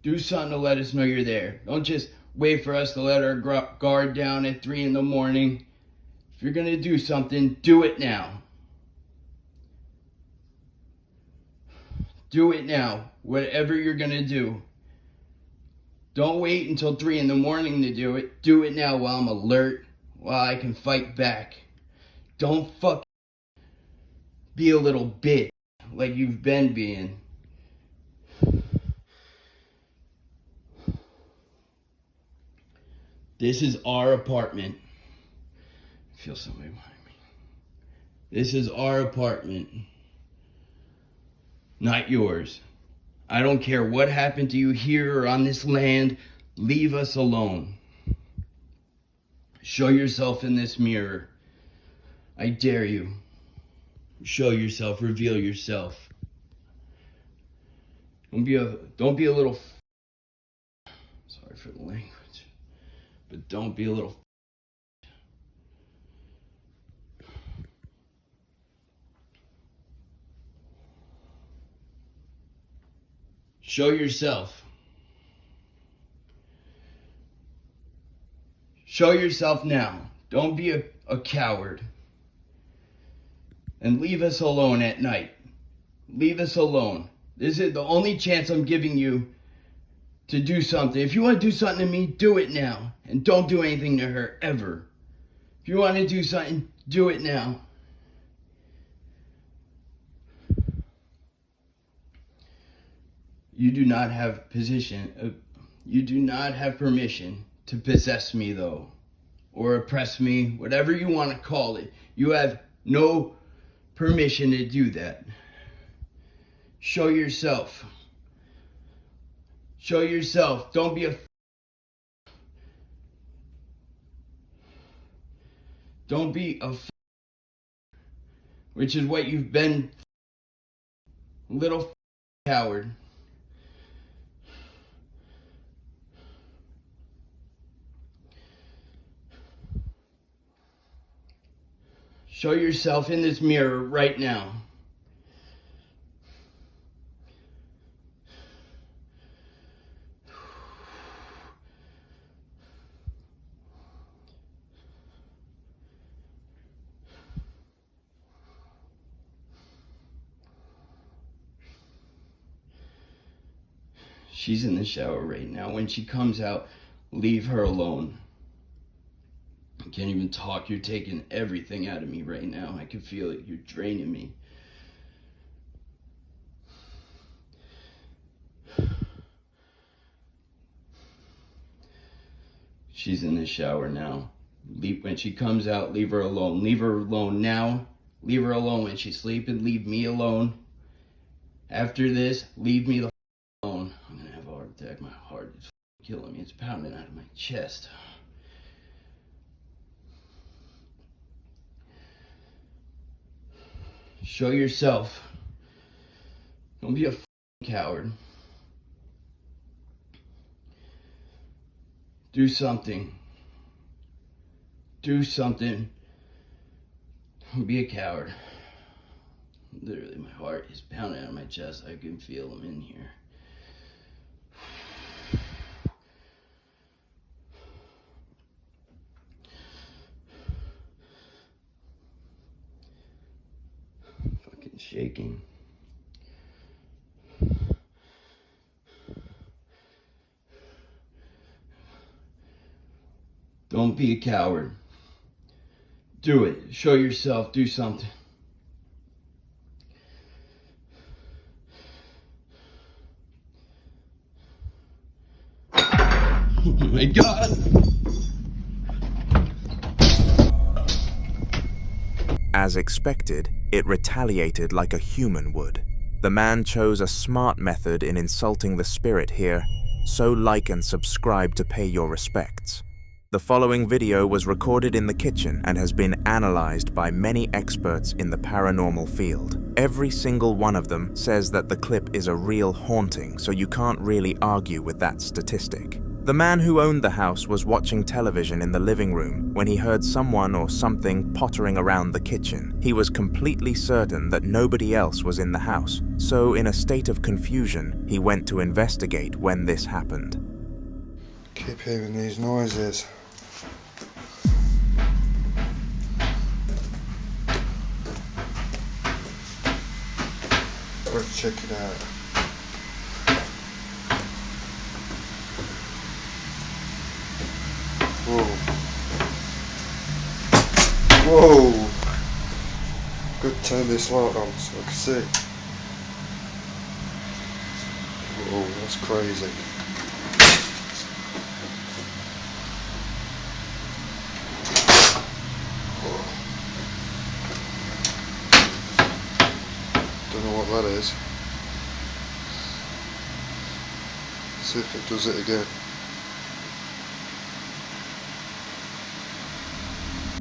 Do something to let us know you're there. Don't just wait for us to let our guard down at 3 in the morning. If you're gonna do something, do it now. Do it now. Whatever you're gonna do. Don't wait until 3 in the morning to do it. Do it now while I'm alert, while I can fight back. Don't fucking be a little bitch like you've been being. This is our apartment. I feel somebody behind me. This is our apartment, not yours. I don't care what happened to you here or on this land. Leave us alone. Show yourself in this mirror. I dare you. Show yourself. Reveal yourself. Don't be a little. Sorry for the language. But don't be a little. Show yourself. Show yourself now. Don't be a coward. And leave us alone at night. Leave us alone. This is the only chance I'm giving you to do something. If you want to do something to me, do it now. And don't do anything to her, ever. If you want to do something, do it now. You do not have you do not have permission to possess me, though. Or oppress me, whatever you want to call it. You have no permission to do that. Show yourself. Show yourself. Don't be a... Don't be a... Which is what you've been... Little coward. Show yourself in this mirror right now. She's in the shower right now. When she comes out, leave her alone. I can't even talk. You're taking everything out of me right now. I can feel it. You're draining me. She's in the shower now. When she comes out, leave her alone. Leave her alone now. Leave her alone when she's sleeping. Leave me alone. After this, leave me the alone. I'm gonna have a heart attack. My heart is killing me. It's pounding out of my chest. Show yourself. Don't be a coward. Do something. Do something. Don't be a coward. Literally, my heart is pounding out of my chest. I can feel them in here. Fucking shaking. Don't be a coward. Do it. Show yourself. Do something. Oh my God. As expected, it retaliated like a human would. The man chose a smart method in insulting the spirit here, so like and subscribe to pay your respects. The following video was recorded in the kitchen and has been analyzed by many experts in the paranormal field. Every single one of them says that the clip is a real haunting, so you can't really argue with that statistic. The man who owned the house was watching television in the living room when he heard someone or something pottering around the kitchen. He was completely certain that nobody else was in the house, so in a state of confusion, he went to investigate when this happened. Keep hearing these noises. Let's check it out. Whoa. Whoa. Good, turn this light on so I can see. Whoa, that's crazy. Don't know what that is. See if it does it again.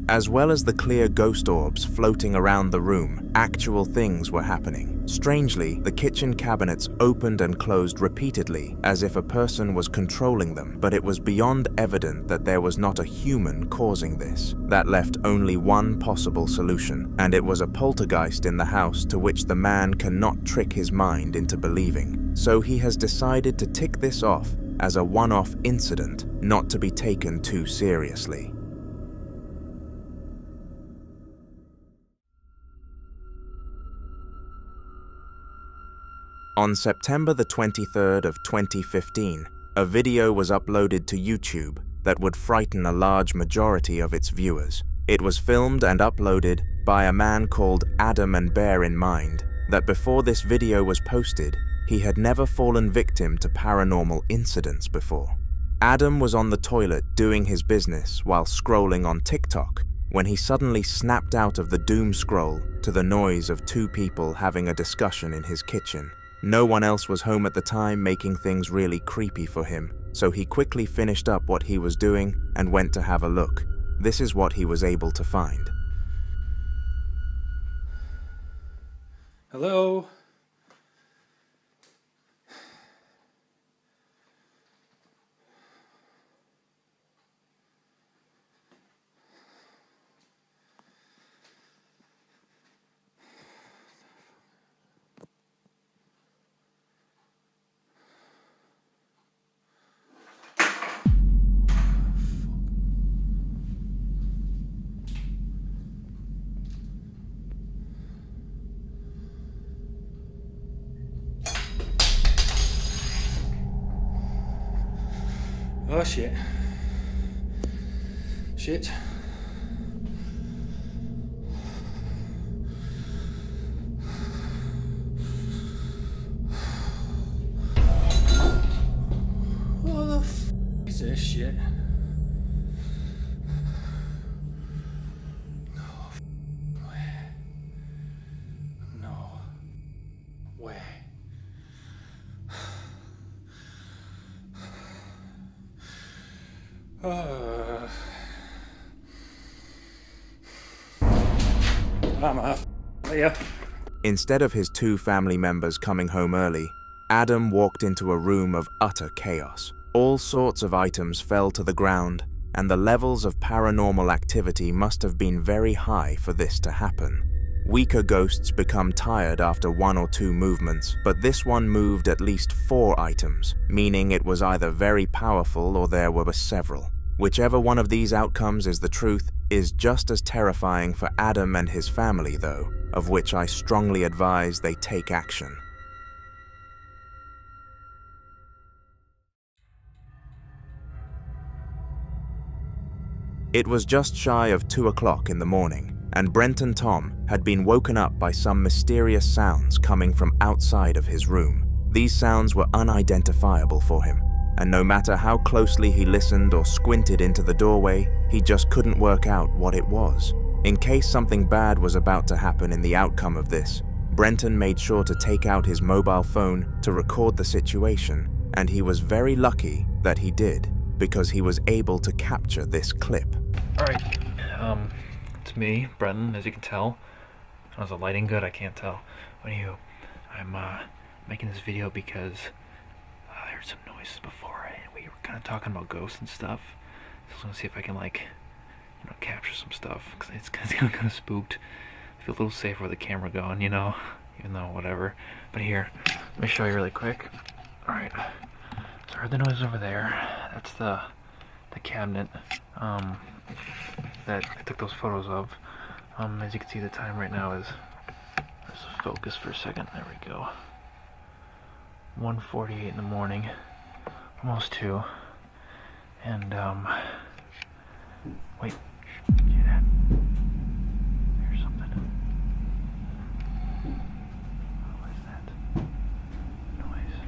As well as the clear ghost orbs floating around the room, actual things were happening. Strangely, the kitchen cabinets opened and closed repeatedly, as if a person was controlling them, but it was beyond evident that there was not a human causing this. That left only one possible solution, and it was a poltergeist in the house to which the man cannot trick his mind into believing. So he has decided to tick this off as a one-off incident, not to be taken too seriously. On September the 23rd of 2015, a video was uploaded to YouTube that would frighten a large majority of its viewers. It was filmed and uploaded by a man called Adam, and bear in mind that before this video was posted, he had never fallen victim to paranormal incidents before. Adam was on the toilet doing his business while scrolling on TikTok when he suddenly snapped out of the doom scroll to the noise of two people having a discussion in his kitchen. No one else was home at the time, making things really creepy for him, so he quickly finished up what he was doing and went to have a look. This is what he was able to find. Hello? Oh shit. Shit. What the f is this shit? No way. I'm up. Yeah. Instead of his two family members coming home early, Adam walked into a room of utter chaos. All sorts of items fell to the ground, and the levels of paranormal activity must have been very high for this to happen. Weaker ghosts become tired after 1 or 2 movements, but this one moved at least 4 items, meaning it was either very powerful or there were several. Whichever one of these outcomes is the truth is just as terrifying for Adam and his family, though, of which I strongly advise they take action. It was just shy of 2 o'clock in the morning, and Brent and Tom had been woken up by some mysterious sounds coming from outside of his room. These sounds were unidentifiable for him, and no matter how closely he listened or squinted into the doorway, he just couldn't work out what it was. In case something bad was about to happen in the outcome of this, Brenton made sure to take out his mobile phone to record the situation, and he was very lucky that he did, because he was able to capture this clip. Alright, it's me, Brenton, as you can tell. Is the lighting good? I can't tell. Anywho, I'm making this video because I heard some noises before, and we were kind of talking about ghosts and stuff. So I was gonna see if I can, like, you know, capture some stuff, because it's kind of spooked. I feel a little safer with the camera going, you know, even though whatever. But here, let me show you really quick. Alright, so I heard the noise over there. That's the cabinet that I took those photos of. As you can see, the time right now is, let's focus for a second, there we go, 1:48 in the morning, almost 2, and wait, see that? There's something. What is that? Noise.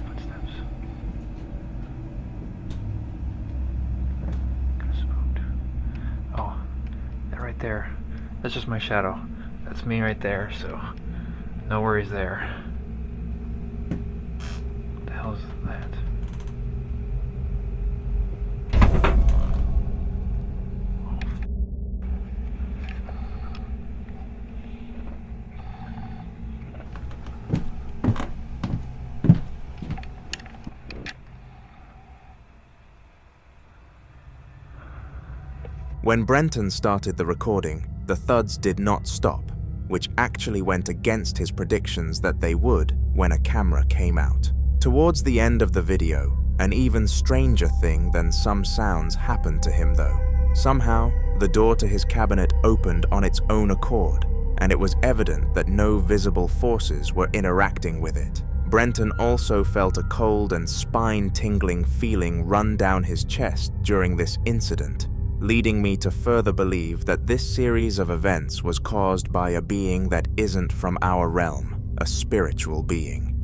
Footsteps. Kind of spooked. Oh, that right there, that's just my shadow. That's me right there, so no worries there. What the hell is that? When Brenton started the recording, the thuds did not stop, which actually went against his predictions that they would when a camera came out. Towards the end of the video, an even stranger thing than some sounds happened to him though. Somehow, the door to his cabinet opened on its own accord, and it was evident that no visible forces were interacting with it. Brenton also felt a cold and spine-tingling feeling run down his chest during this incident, leading me to further believe that this series of events was caused by a being that isn't from our realm, a spiritual being.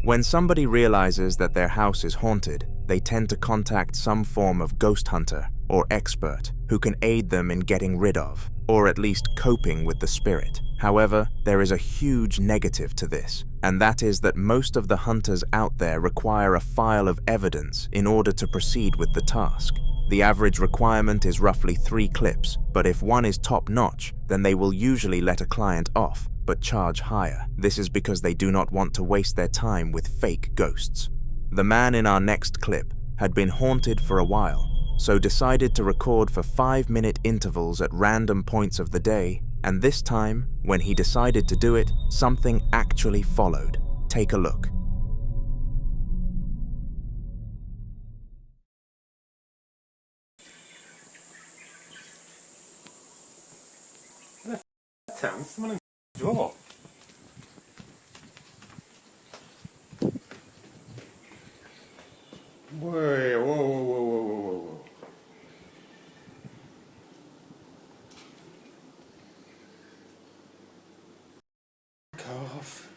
When somebody realizes that their house is haunted, they tend to contact some form of ghost hunter or expert who can aid them in getting rid of, or at least coping with the spirit. However, there is a huge negative to this, and that is that most of the hunters out there require a file of evidence in order to proceed with the task. The average requirement is roughly 3 clips, but if one is top-notch, then they will usually let a client off, but charge higher. This is because they do not want to waste their time with fake ghosts. The man in our next clip had been haunted for a while, so decided to record for 5-minute intervals at random points of the day, and this time, when he decided to do it, something actually followed. Take a look. Sämst man inte. Ja. Whoa, whoa, whoa, whoa, whoa, whoa. Cough.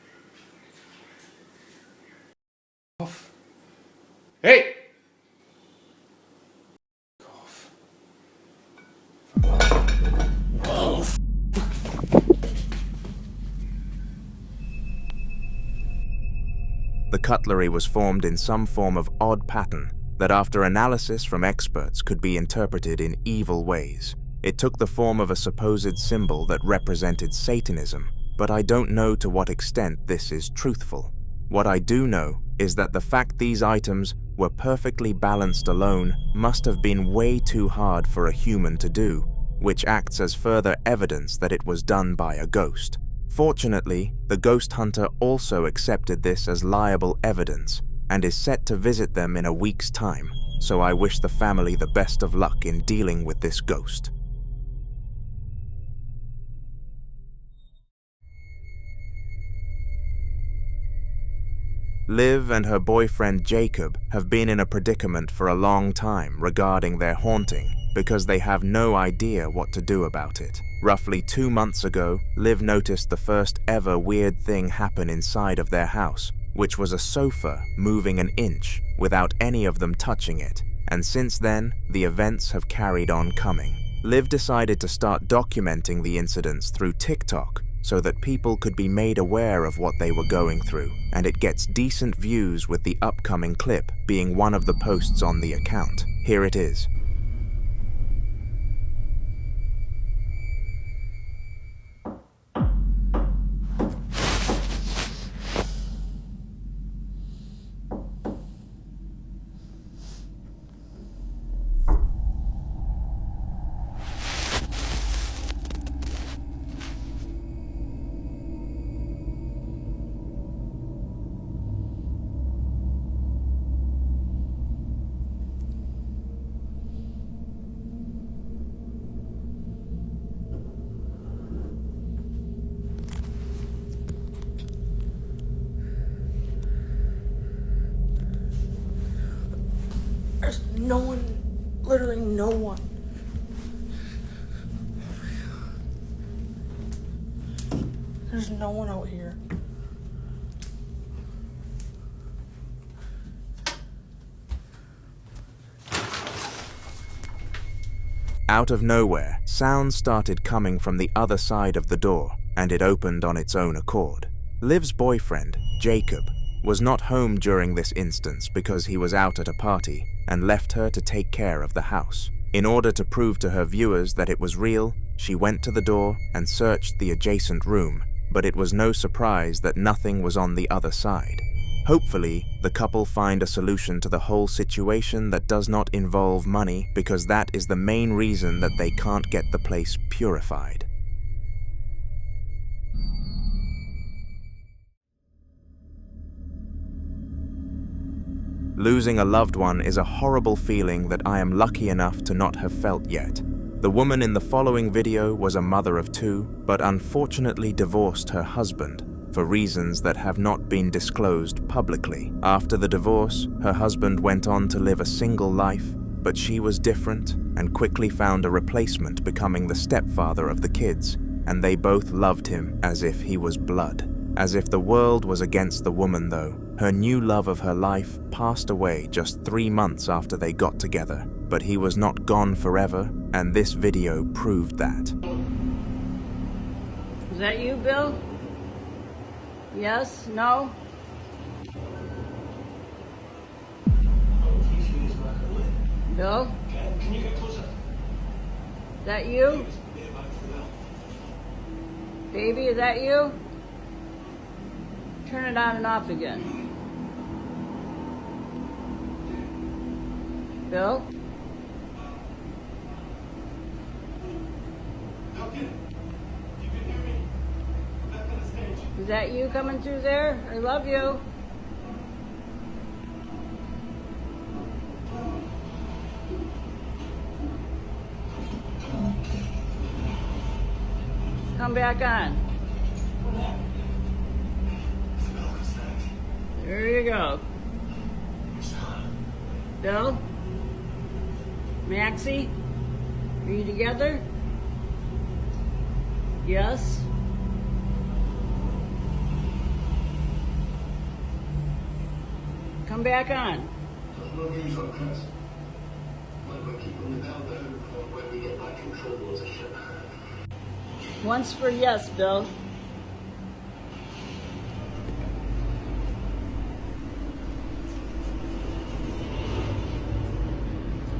Cough. Hey! Cough. Oh, The cutlery was formed in some form of odd pattern that after analysis from experts could be interpreted in evil ways. It took the form of a supposed symbol that represented Satanism, but I don't know to what extent this is truthful. What I do know is that the fact these items were perfectly balanced alone must have been way too hard for a human to do, which acts as further evidence that it was done by a ghost. Fortunately, the ghost hunter also accepted this as liable evidence and is set to visit them in a week's time, so I wish the family the best of luck in dealing with this ghost. Liv and her boyfriend Jacob have been in a predicament for a long time regarding their haunting because they have no idea what to do about it. Roughly 2 months ago, Liv noticed the first ever weird thing happen inside of their house, which was a sofa moving an inch without any of them touching it, and since then, the events have carried on coming. Liv decided to start documenting the incidents through TikTok so that people could be made aware of what they were going through, and it gets decent views with the upcoming clip being one of the posts on the account. Here it is. There's no one, literally no one. There's no one out here. Out of nowhere, sounds started coming from the other side of the door, and it opened on its own accord. Liv's boyfriend, Jacob, was not home during this instance because he was out at a party and left her to take care of the house. In order to prove to her viewers that it was real, she went to the door and searched the adjacent room, but it was no surprise that nothing was on the other side. Hopefully, the couple find a solution to the whole situation that does not involve money, because that is the main reason that they can't get the place purified. Losing a loved one is a horrible feeling that I am lucky enough to not have felt yet. The woman in the following video was a mother of 2, but unfortunately divorced her husband for reasons that have not been disclosed publicly. After the divorce, her husband went on to live a single life, but she was different and quickly found a replacement, becoming the stepfather of the kids, and they both loved him as if he was blood. As if the world was against the woman though, her new love of her life passed away just 3 months after they got together, but he was not gone forever, and this video proved that. Is that you, Bill? Yes? No? Bill? Can you get closer? Is that you? Baby, is that you? Turn it on and off again. Bill? Is that you coming through there? I love you. Come Come back on. There you go. Bill? Maxie? Are you together? Yes? Come back on. Once for yes, Bill.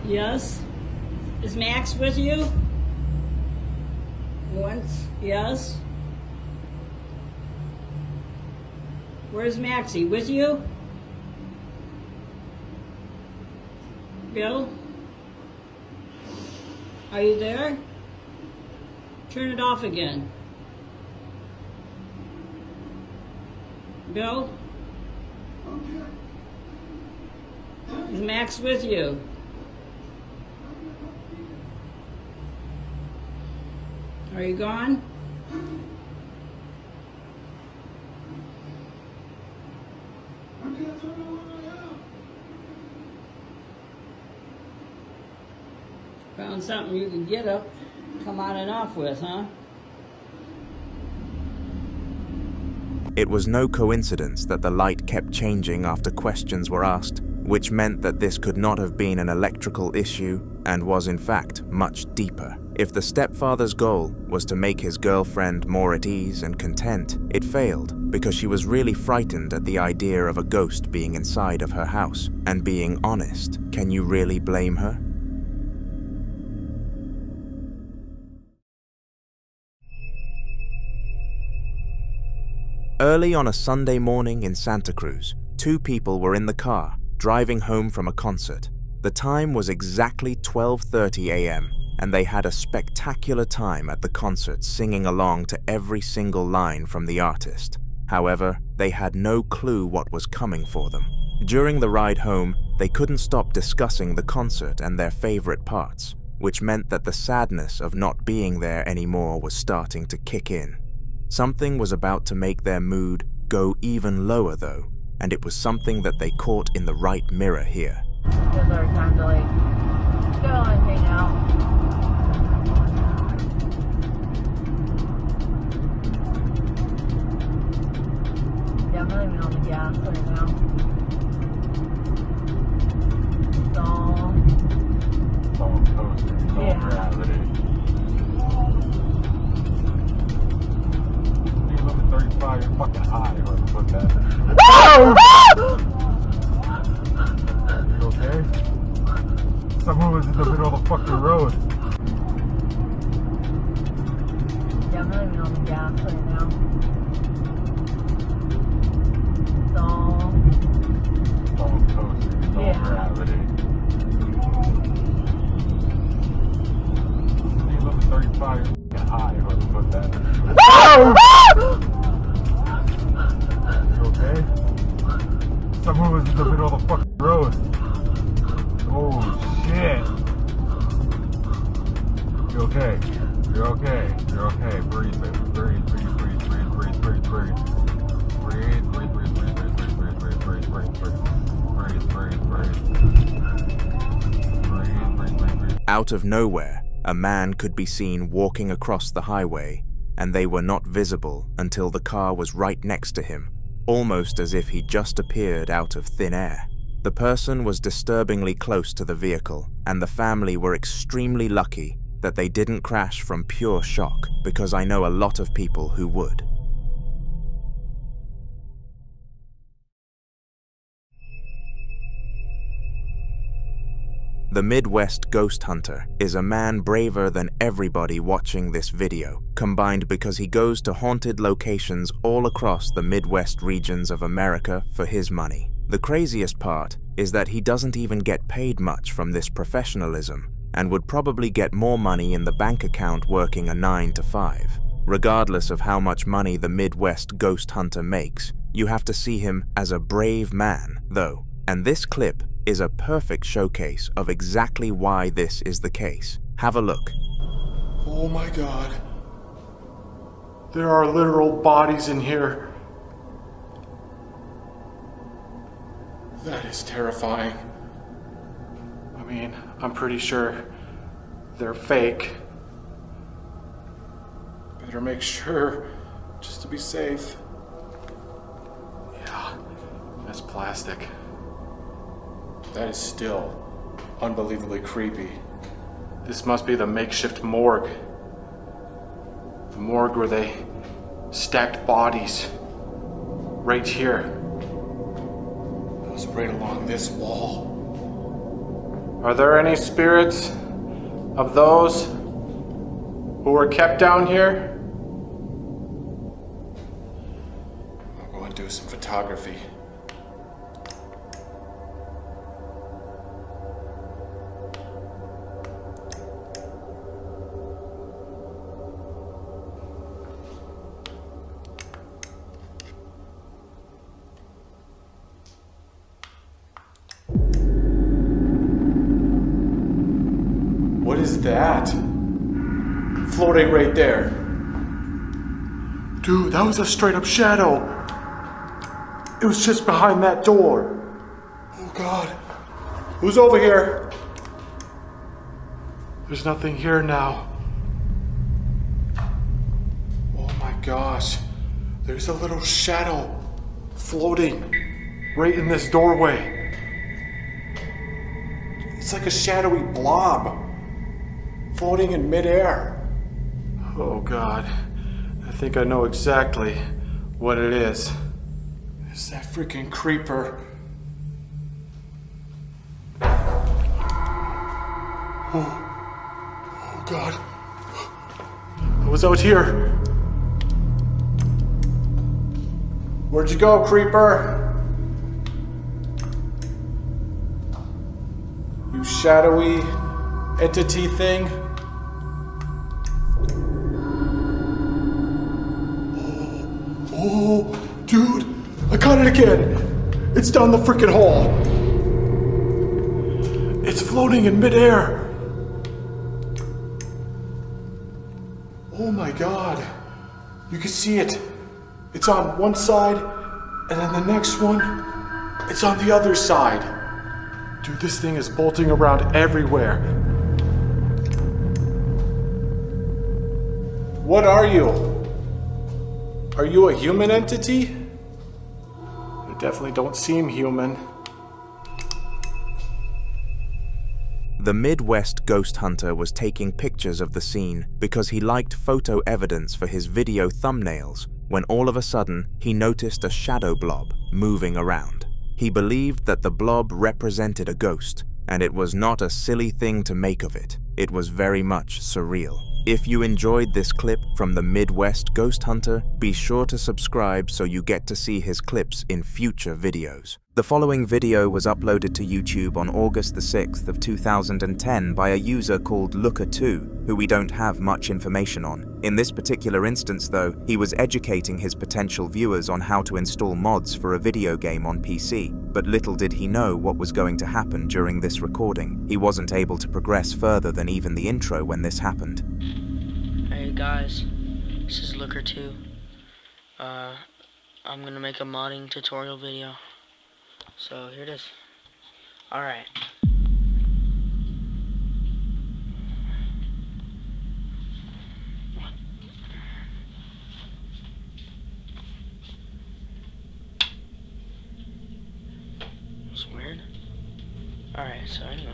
Yes? Is Max with you? Once, yes? Where's Maxie? With you? Bill? Are you there? Turn it off again. Bill? Is Max with you? Are you gone? Found something you can get up, come on and off with, huh? It was no coincidence that the light kept changing after questions were asked, which meant that this could not have been an electrical issue and was in fact much deeper. If the stepfather's goal was to make his girlfriend more at ease and content, it failed because she was really frightened at the idea of a ghost being inside of her house. And being honest, can you really blame her? Early on a Sunday morning in Santa Cruz, two people were in the car, driving home from a concert. The time was exactly 12:30 a.m., and they had a spectacular time at the concert singing along to every single line from the artist. However, they had no clue what was coming for them. During the ride home, they couldn't stop discussing the concert and their favorite parts, which meant that the sadness of not being there anymore was starting to kick in. Something was about to make their mood go even lower though, and it was something that they caught in the right mirror here. Because our time to like go and hang out. Yeah, I'm not even on the gas right now. So yeah. Gravity. 35, you're fucking high, whoever put that. You okay? Someone was in the middle of the fucking road. Yeah, I'm not even on the gas right now. It's all coasting, it's all gravity. You look at 35, you're fucking high, whoever put that. You okay? Someone was in the middle of the fucking road. Oh shit. You okay? You're okay. You're okay. Breathe, baby. Breathe, breathe, breathe, breathe, breathe, breathe, breathe. Breathe, breathe, breathe, breathe, breathe, breathe, breathe, breathe, breathe, breathe, breathe. Breathe, breathe, breathe. Breathe, breathe, breathe, breathe. Out of nowhere, a man could be seen walking across the highway, and they were not visible until the car was right next to him, almost as if he just appeared out of thin air. The person was disturbingly close to the vehicle, and the family were extremely lucky that they didn't crash from pure shock, because I know a lot of people who would. The Midwest Ghost Hunter is a man braver than everybody watching this video, combined because he goes to haunted locations all across the Midwest regions of America for his money. The craziest part is that he doesn't even get paid much from this professionalism, and would probably get more money in the bank account working a 9 to 5. Regardless of how much money the Midwest Ghost Hunter makes, you have to see him as a brave man, though, and this clip is a perfect showcase of exactly why this is the case. Have a look. Oh my god. There are literal bodies in here. That is terrifying. I mean, I'm pretty sure they're fake. Better make sure, just to be safe. Yeah, that's plastic. That is still unbelievably creepy. This must be the makeshift morgue. The morgue where they stacked bodies. Right here. It was right along this wall. Are there any spirits of those who were kept down here? I'll go and do some photography. What is that? Floating right there. Dude, that was a straight up shadow. It was just behind that door. Oh God. Who's over here? There's nothing here now. Oh my gosh. There's a little shadow floating right in this doorway. It's like a shadowy blob floating in midair. Oh God, I think I know exactly what it is. It's that freaking creeper. Oh God. I was out here. Where'd you go, creeper? You shadowy entity thing? Oh, dude, I caught it again. It's down the freaking hall. It's floating in midair. Oh my God. You can see it. It's on one side, and then the next one, it's on the other side. Dude, this thing is bolting around everywhere. What are you? Are you a human entity? You definitely don't seem human. The Midwest ghost hunter was taking pictures of the scene because he liked photo evidence for his video thumbnails when all of a sudden he noticed a shadow blob moving around. He believed that the blob represented a ghost, and it was not a silly thing to make of it. It was very much surreal. If you enjoyed this clip from the Midwest Ghost Hunter, be sure to subscribe so you get to see his clips in future videos. The following video was uploaded to YouTube on August the 6th of 2010 by a user called Looker2, who we don't have much information on. In this particular instance though, he was educating his potential viewers on how to install mods for a video game on PC, but little did he know what was going to happen during this recording. He wasn't able to progress further than even the intro when this happened. Hey guys, this is Looker2. I'm gonna make a modding tutorial video. So here it is. Alright. It's weird. Alright, so anyway.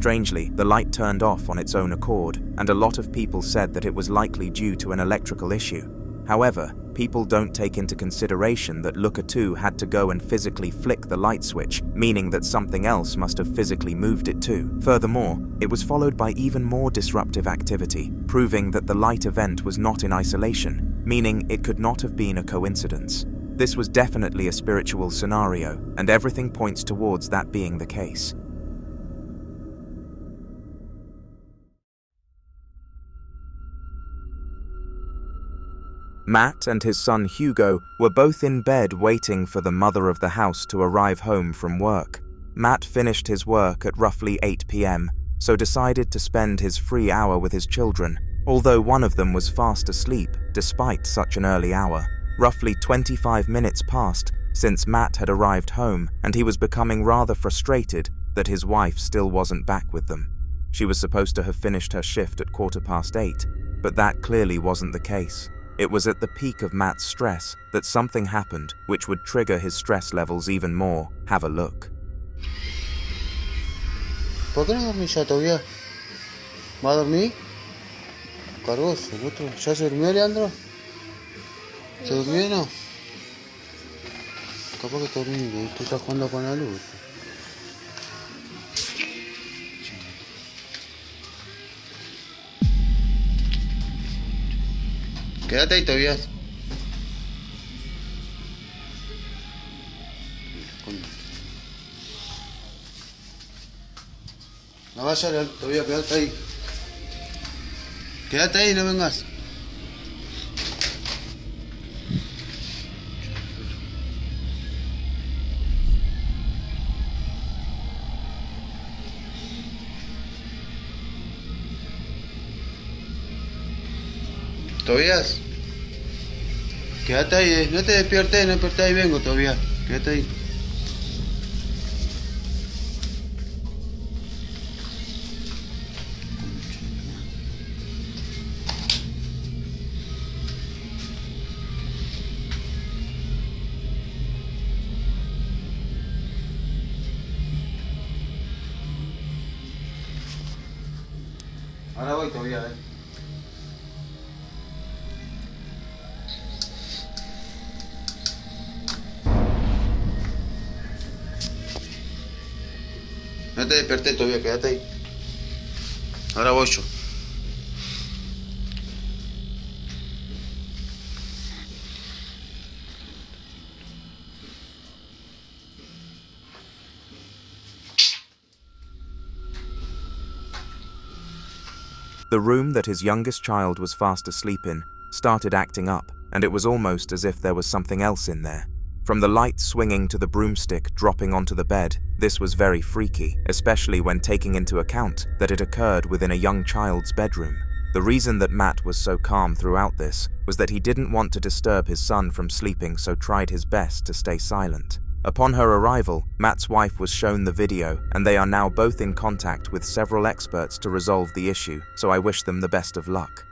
Strangely, the light turned off on its own accord, and a lot of people said that it was likely due to an electrical issue. However, people don't take into consideration that Looker 2 had to go and physically flick the light switch, meaning that something else must have physically moved it too. Furthermore, it was followed by even more disruptive activity, proving that the light event was not in isolation, meaning it could not have been a coincidence. This was definitely a spiritual scenario, and everything points towards that being the case. Matt and his son Hugo were both in bed waiting for the mother of the house to arrive home from work. Matt finished his work at roughly 8 p.m, so decided to spend his free hour with his children, although one of them was fast asleep despite such an early hour. Roughly 25 minutes passed since Matt had arrived home, and he was becoming rather frustrated that his wife still wasn't back with them. She was supposed to have finished her shift at 8:15, but that clearly wasn't the case. It was at the peak of Matt's stress that something happened which would trigger his stress levels even more. Have a look. ¿Por qué no dormís ya todavía? ¿Va a dormir? Cargoso, el otro. ¿Ya se durmió, Leandro? ¿Se durmió o no? Capaz que está durmiendo, tú estás jugando con la luz. Quédate ahí, Tobias. No vayas, Tobias, quédate ahí. Quédate ahí, no vengas. Tobias, quédate ahí, no te despiertes, no despertes, ahí vengo, Tobias, quédate ahí. Ahora voy, Tobias, No te desperté todavía, quédate ahí. Ahora voy yo. The room that his youngest child was fast asleep in started acting up, and it was almost as if there was something else in there. From the light swinging to the broomstick dropping onto the bed, this was very freaky, especially when taking into account that it occurred within a young child's bedroom. The reason that Matt was so calm throughout this was that he didn't want to disturb his son from sleeping, so tried his best to stay silent. Upon her arrival, Matt's wife was shown the video, and they are now both in contact with several experts to resolve the issue, so I wish them the best of luck.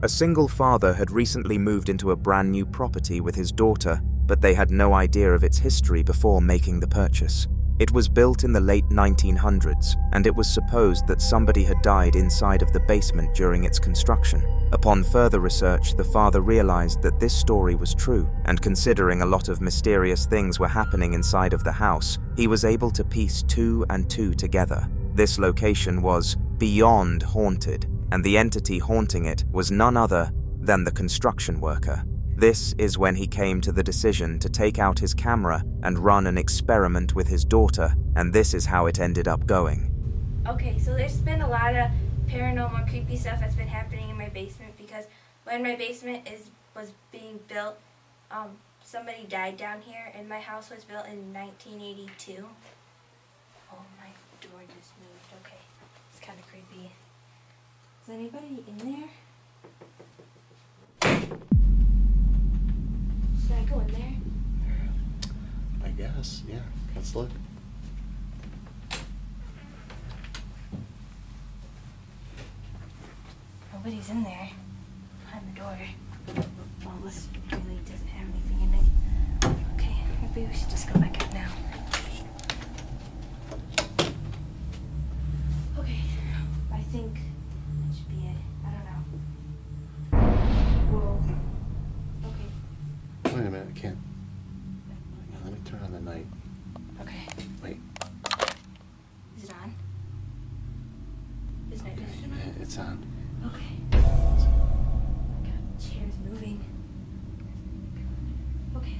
A single father had recently moved into a brand new property with his daughter, but they had no idea of its history before making the purchase. It was built in the late 1900s, and it was supposed that somebody had died inside of the basement during its construction. Upon further research, the father realized that this story was true, and considering a lot of mysterious things were happening inside of the house, he was able to piece 2 and 2 together. This location was beyond haunted, and the entity haunting it was none other than the construction worker. This is when he came to the decision to take out his camera and run an experiment with his daughter, and this is how it ended up going. Okay, so there's been a lot of paranormal, creepy stuff that's been happening in my basement because when my basement was being built, somebody died down here, and my house was built in 1982. Oh, my door just moved. Okay, it's kind of creepy. Is anybody in there? Should I go in there? I guess, yeah. Let's look. Nobody's in there. Behind the door. Well, this really doesn't have anything in it. Okay, maybe we should just go back out now. Okay, I think that should be it. I don't know. Whoa. Okay. Wait a minute, I can't. Hang on, let me turn on the night. Okay. Wait. Is it on? Is night vision on? Yeah, it's on. Okay. Oh my god, chair's moving. Okay.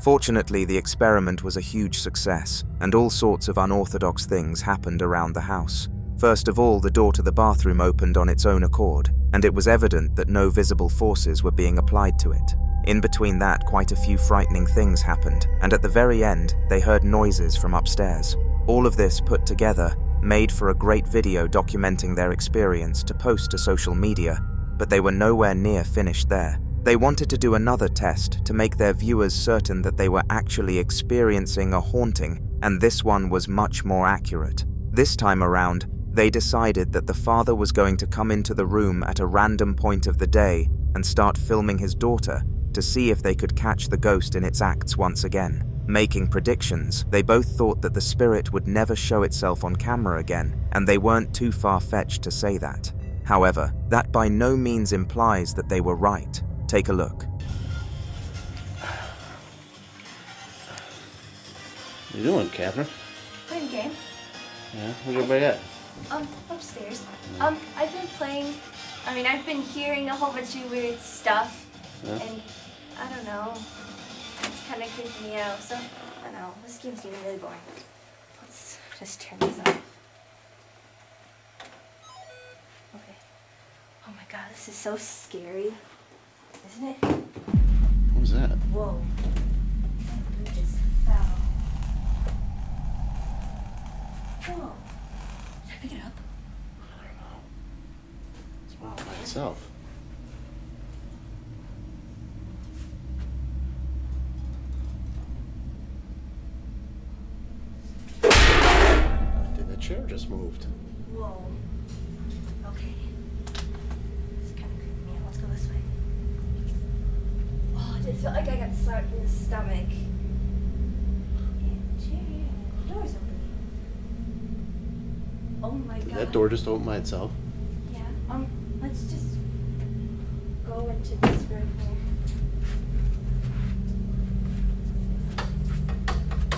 Fortunately, the experiment was a huge success, and all sorts of unorthodox things happened around the house. First of all, the door to the bathroom opened on its own accord, and it was evident that no visible forces were being applied to it. In between that, quite a few frightening things happened, and at the very end, they heard noises from upstairs. All of this put together made for a great video documenting their experience to post to social media, but they were nowhere near finished there. They wanted to do another test to make their viewers certain that they were actually experiencing a haunting, and this one was much more accurate. This time around, they decided that the father was going to come into the room at a random point of the day and start filming his daughter to see if they could catch the ghost in its acts once again. Making predictions, they both thought that the spirit would never show itself on camera again, and they weren't too far-fetched to say that. However, that by no means implies that they were right. Take a look. What are you doing, Catherine? Playing a game. Yeah, where's everybody at? Upstairs. I've been playing, I've been hearing a whole bunch of weird stuff, Yeah. and I don't know, it's kind of creeping me out, so, I don't know, this game's getting really boring. Let's just turn this off. Okay. Oh my god, this is so scary, isn't it? What was that? Whoa. It just fell. Whoa. Should I pick it up? It's all by itself. The chair just moved. Whoa. Okay. It's kind of creeping me out. Let's go this way. Oh, I just feel like I got slapped in the stomach. And chair. The door's open. Oh my god. Did that door just open by itself? Yeah. Let's just go into this room here.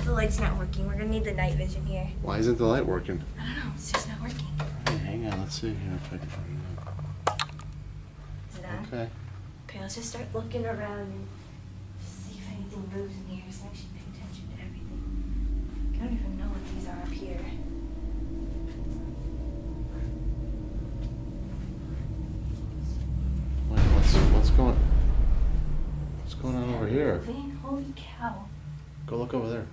The light's not working. We're gonna need the night vision here. Why isn't the light working? I don't know. It's just not working. Hey, hang on, let's see here if I can. Is it on? Okay. Okay, let's just start looking around and see if anything moves in here. So I should pay attention to everything. I don't even know what these are up here. Wait, what's going on over here? Moving? Holy cow. Go look over there.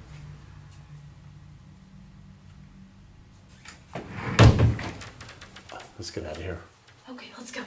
Let's get out of here. Okay, let's go.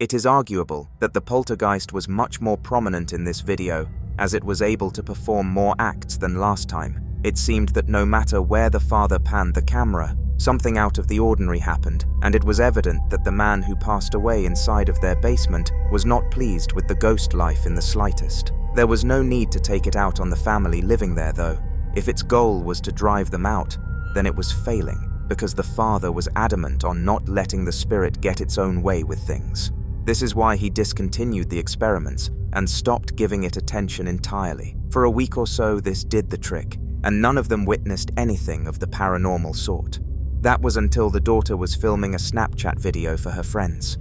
It is arguable that the poltergeist was much more prominent in this video, as it was able to perform more acts than last time. It seemed that no matter where the father panned the camera, something out of the ordinary happened, and it was evident that the man who passed away inside of their basement was not pleased with the ghost life in the slightest. There was no need to take it out on the family living there, though. If its goal was to drive them out, then it was failing, because the father was adamant on not letting the spirit get its own way with things. This is why he discontinued the experiments and stopped giving it attention entirely. For a week or so, this did the trick, and none of them witnessed anything of the paranormal sort. That was until the daughter was filming a Snapchat video for her friends.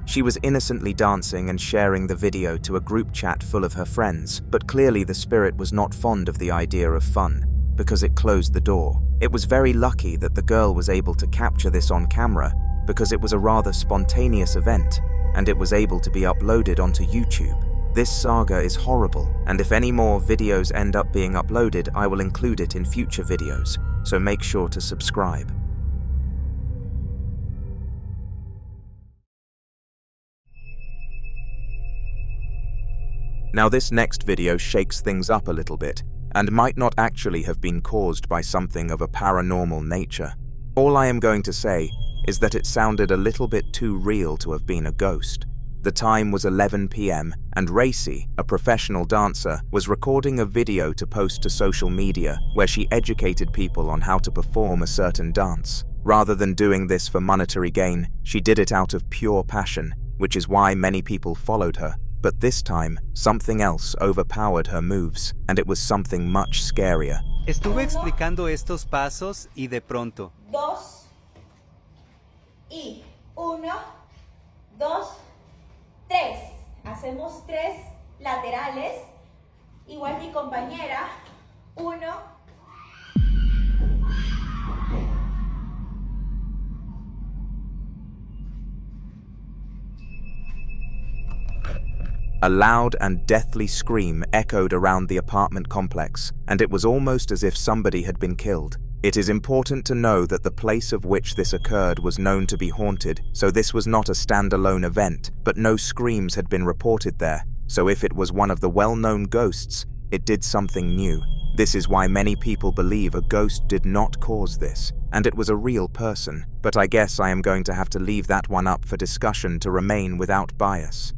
She was innocently dancing and sharing the video to a group chat full of her friends, but clearly the spirit was not fond of the idea of fun, because it closed the door. It was very lucky that the girl was able to capture this on camera, because it was a rather spontaneous event, and it was able to be uploaded onto YouTube. This saga is horrible, and if any more videos end up being uploaded, I will include it in future videos, so make sure to subscribe. Now this next video shakes things up a little bit, and might not actually have been caused by something of a paranormal nature. All I am going to say is that it sounded a little bit too real to have been a ghost. The time was 11 p.m. and Racy, a professional dancer, was recording a video to post to social media where she educated people on how to perform a certain dance. Rather than doing this for monetary gain, she did it out of pure passion, which is why many people followed her. But this time, something else overpowered her moves, and it was something much scarier. Estuve explicando estos pasos y de pronto. 2 y 1, 2, 3. Hacemos 3 laterales. Igual mi compañera. 1. A loud and deathly scream echoed around the apartment complex, and it was almost as if somebody had been killed. It is important to know that the place of which this occurred was known to be haunted, so this was not a standalone event, but no screams had been reported there, so if it was one of the well-known ghosts, it did something new. This is why many people believe a ghost did not cause this, and it was a real person, but I guess I am going to have to leave that one up for discussion to remain without bias.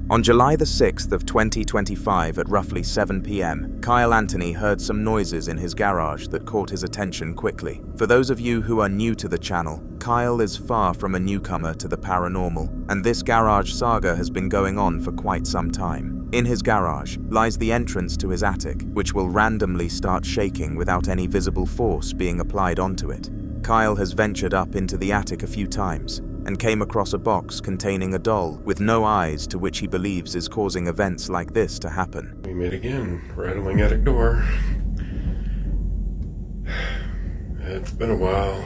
On July the 6th of 2025 at roughly 7 p.m., Kyle Anthony heard some noises in his garage that caught his attention quickly. For those of you who are new to the channel, Kyle is far from a newcomer to the paranormal, and this garage saga has been going on for quite some time. In his garage lies the entrance to his attic, which will randomly start shaking without any visible force being applied onto it. Kyle has ventured up into the attic a few times, and came across a box containing a doll with no eyes to which he believes is causing events like this to happen. We meet again, rattling attic door. It's been a while,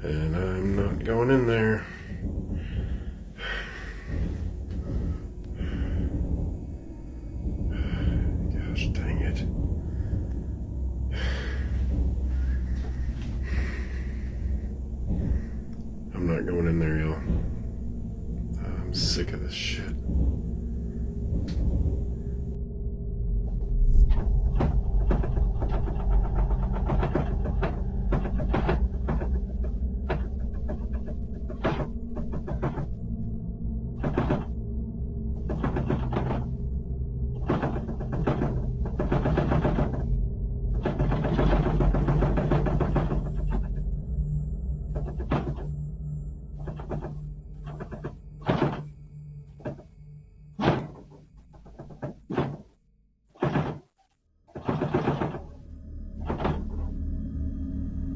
and I'm not going in there. Gosh dang it. I'm not going in there, y'all. I'm sick of this shit.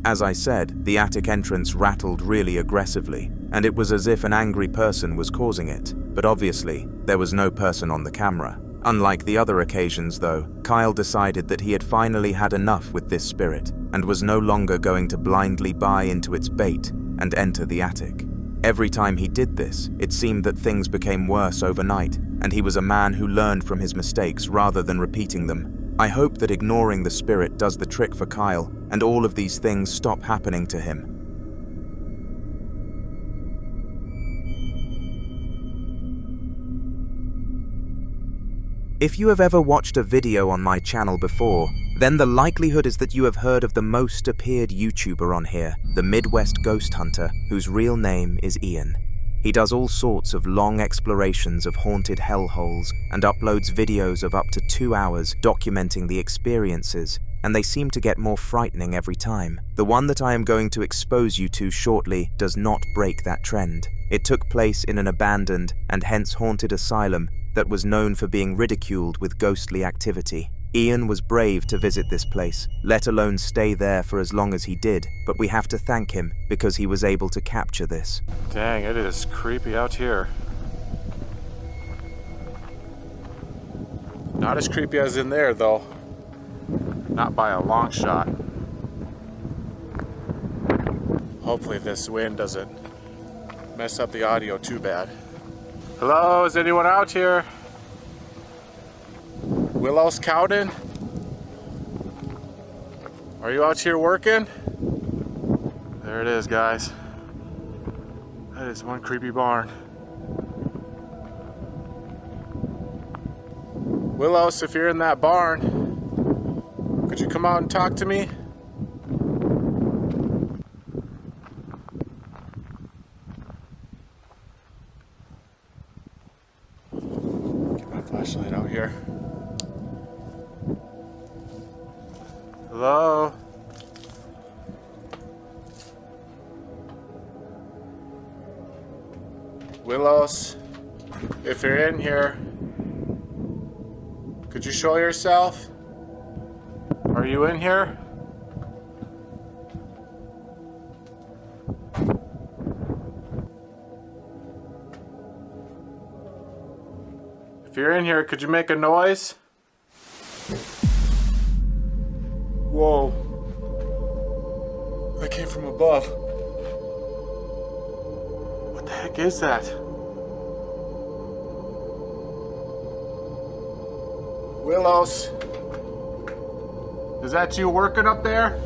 As I said, the attic entrance rattled really aggressively, and it was as if an angry person was causing it, but obviously, there was no person on the camera. Unlike the other occasions though, Kyle decided that he had finally had enough with this spirit, and was no longer going to blindly buy into its bait and enter the attic. Every time he did this, it seemed that things became worse overnight, and he was a man who learned from his mistakes rather than repeating them. I hope that ignoring the spirit does the trick for Kyle, and all of these things stop happening to him. If you have ever watched a video on my channel before, then the likelihood is that you have heard of the most appeared YouTuber on here, the Midwest Ghost Hunter, whose real name is Ian. He does all sorts of long explorations of haunted hellholes and uploads videos of up to 2 hours documenting the experiences, and they seem to get more frightening every time. The one that I am going to expose you to shortly does not break that trend. It took place in an abandoned and hence haunted asylum that was known for being ridiculed with ghostly activity. Ian was brave to visit this place, let alone stay there for as long as he did, but we have to thank him because he was able to capture this. Dang, it is creepy out here. Not as creepy as in there, though. Not by a long shot. Hopefully this wind doesn't mess up the audio too bad. Hello, is anyone out here? Willow's Cowden? Are you out here working? There it is, guys. That is one creepy barn. Willows, if you're in that barn, could you come out and talk to me? Get my flashlight out here. Hello? Willows, if you're in here, could you show yourself? Are you in here? If you're in here, could you make a noise? Whoa. That came from above. What the heck is that? Willows. Is that you working up there?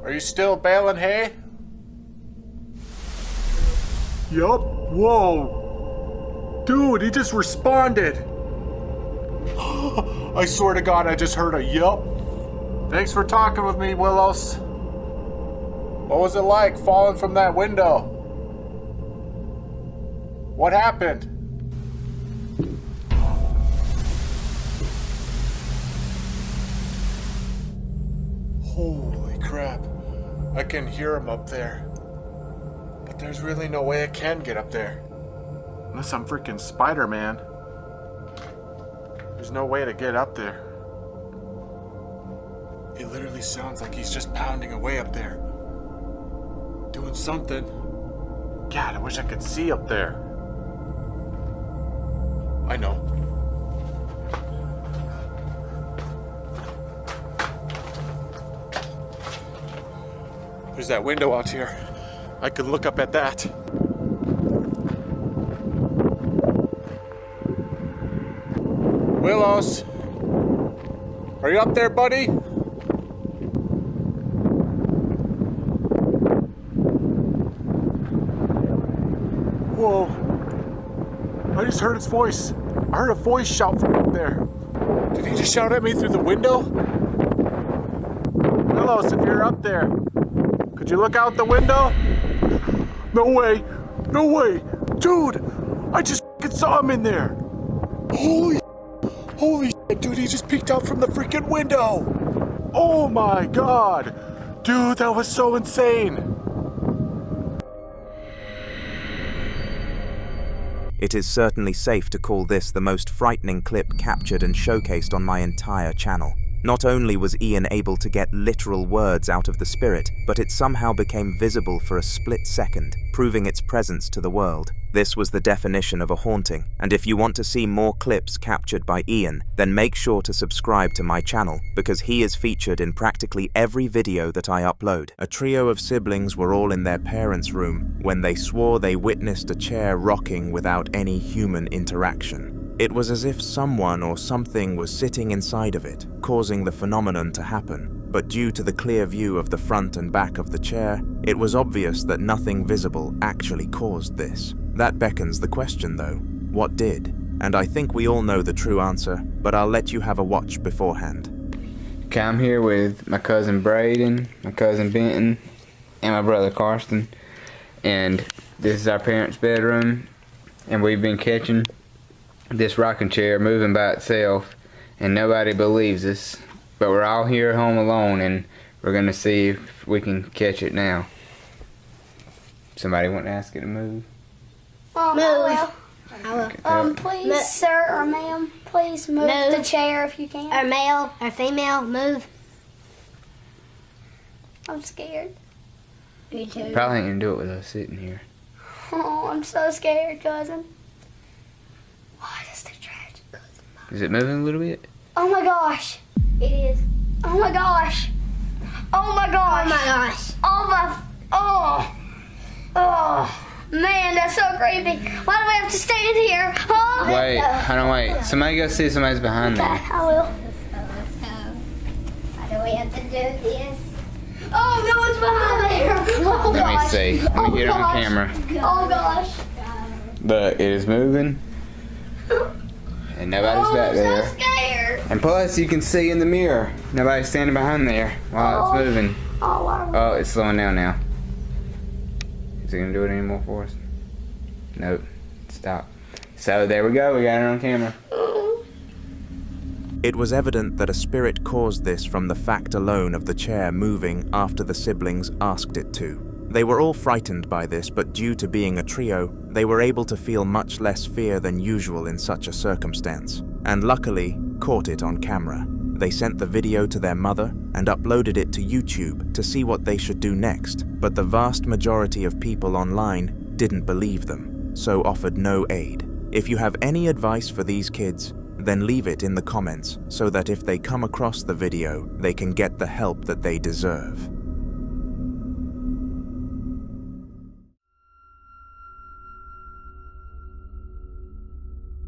Are you still baling hay? Yup. Whoa. Dude, he just responded. I swear to God, I just heard a yup. Thanks for talking with me, Willows. What was it like falling from that window? What happened? Holy crap. I can hear him up there. But there's really no way I can get up there. Unless I'm freaking Spider-Man. There's no way to get up there. It literally sounds like he's just pounding away up there. Doing something. God, I wish I could see up there. I know. There's that window out here. I could look up at that. Willows, are you up there, buddy? Whoa, I just heard his voice. I heard a voice shout from up there. Did he just shout at me through the window? Willows, if you're up there, could you look out the window? No way, no way. Dude, I just saw him in there. Holy shit, dude, he just peeked out from the freaking window. Oh my God. Dude, that was so insane. It is certainly safe to call this the most frightening clip captured and showcased on my entire channel. Not only was Ian able to get literal words out of the spirit, but it somehow became visible for a split second, proving its presence to the world. This was the definition of a haunting, and if you want to see more clips captured by Ian, then make sure to subscribe to my channel, because he is featured in practically every video that I upload. A trio of siblings were all in their parents' room when they swore they witnessed a chair rocking without any human interaction. It was as if someone or something was sitting inside of it, causing the phenomenon to happen. But due to the clear view of the front and back of the chair, it was obvious that nothing visible actually caused this. That beckons the question though, what did? And I think we all know the true answer, but I'll let you have a watch beforehand. Okay, I'm here with my cousin Braden, my cousin Benton, and my brother Karsten. And this is our parents' bedroom, and we've been catching this rocking chair moving by itself, and nobody believes us, but we're all here home alone, and we're gonna see if we can catch it now. Somebody want to ask it to move? Move. I will. Please, sir or ma'am, please move the chair if you can. Or male or female, move. I'm scared. Me too. Probably ain't gonna do it with us sitting here. Oh, I'm so scared, cousin. Why is the trash, cousin? Is it moving a little bit? Oh my gosh. It is. Oh my gosh. Oh my gosh. Oh my gosh. Oh, man, that's so creepy. Why do we have to stand here? Oh. Wait, hold on, wait. Somebody go see if somebody's behind there. I will. Let's go. Why do we have to do this? Oh, no one's behind there. Oh, Let gosh. me see. Let me get it on gosh. camera. Oh, gosh. Look, it is moving. And nobody's back there. I'm so scared. And plus, you can see in the mirror. Nobody's standing behind there while it's moving. Oh, wow. Oh, it's slowing down now. Is it gonna do it anymore for us? Nope. Stop. So there we go. We got it on camera. It was evident that a spirit caused this from the fact alone of the chair moving after the siblings asked it to. They were all frightened by this, but due to being a trio, they were able to feel much less fear than usual in such a circumstance, and luckily caught it on camera. They sent the video to their mother and uploaded it to YouTube to see what they should do next, but the vast majority of people online didn't believe them, so offered no aid. If you have any advice for these kids, then leave it in the comments so that if they come across the video, they can get the help that they deserve.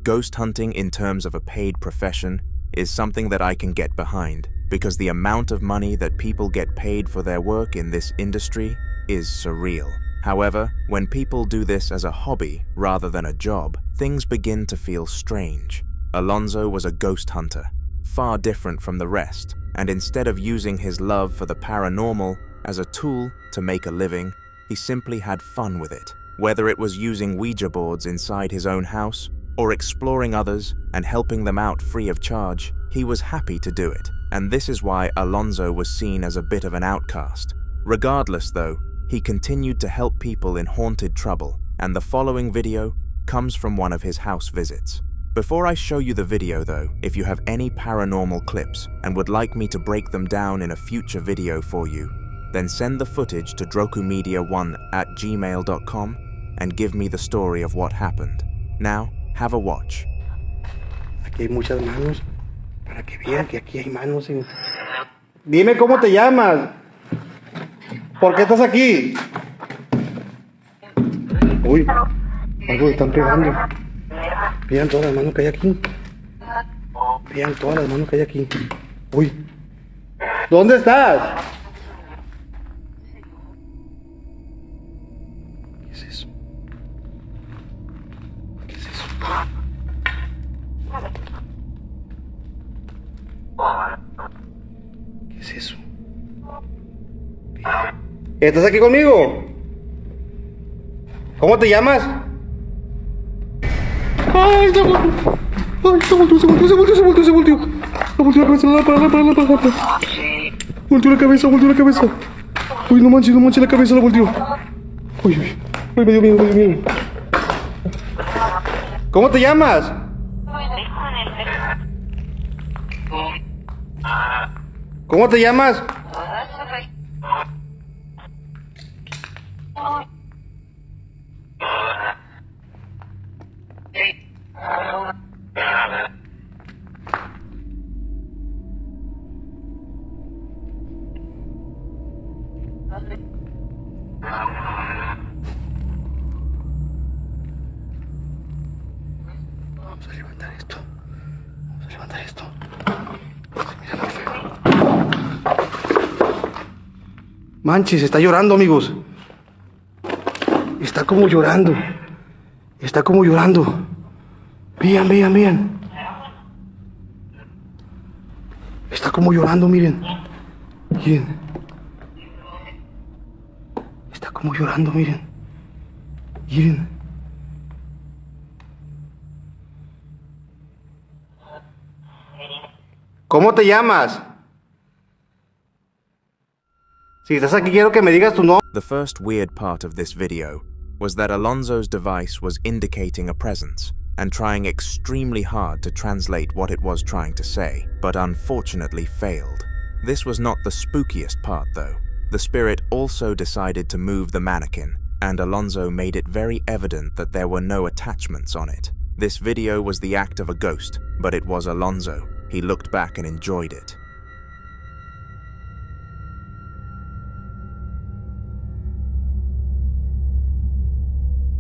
Ghost hunting in terms of a paid profession is something that I can get behind, because the amount of money that people get paid for their work in this industry is surreal. However, when people do this as a hobby rather than a job, things begin to feel strange. Alonzo was a ghost hunter, far different from the rest, and instead of using his love for the paranormal as a tool to make a living, he simply had fun with it. Whether it was using Ouija boards inside his own house, or exploring others and helping them out free of charge, he was happy to do it, and this is why Alonzo was seen as a bit of an outcast. Regardless though, he continued to help people in haunted trouble, and the following video comes from one of his house visits. Before I show you the video though, if you have any paranormal clips and would like me to break them down in a future video for you, then send the footage to drokumedia1@gmail.com and give me the story of what happened. Now, have a watch. Aquí hay muchas manos, para que vean que aquí hay manos. Dime cómo te llamas. ¿Por qué estás aquí? Uy, algo le están pegando. Vean todas las manos que hay aquí. Vean todas las manos que hay aquí. Uy, ¿dónde estás? ¿Qué es eso? ¿Qué es eso? ¿Qué es eso? ¿Estás aquí conmigo? ¿Cómo te llamas? ¡Ay, se volteó! ¡Ay, se volteó! La cabeza, volteó la cabeza. Uy, no manches, la cabeza la volteó. Uy, me dio miedo. ¿Cómo te llamas? ¿Cómo te llamas? Vamos a levantar esto. Mira lo feo. Manches, está llorando, amigos. Está como llorando. Vean. Está como llorando, miren. Está como llorando, miren. ¿Cómo te llamas? Si estás aquí, quiero que me digas tu nombre. The first weird part of this video was that Alonzo's device was indicating a presence and trying extremely hard to translate what it was trying to say, but unfortunately failed. This was not the spookiest part though. The spirit also decided to move the mannequin, and Alonzo made it very evident that there were no attachments on it. This video was the act of a ghost, but it was Alonzo. He looked back and enjoyed it.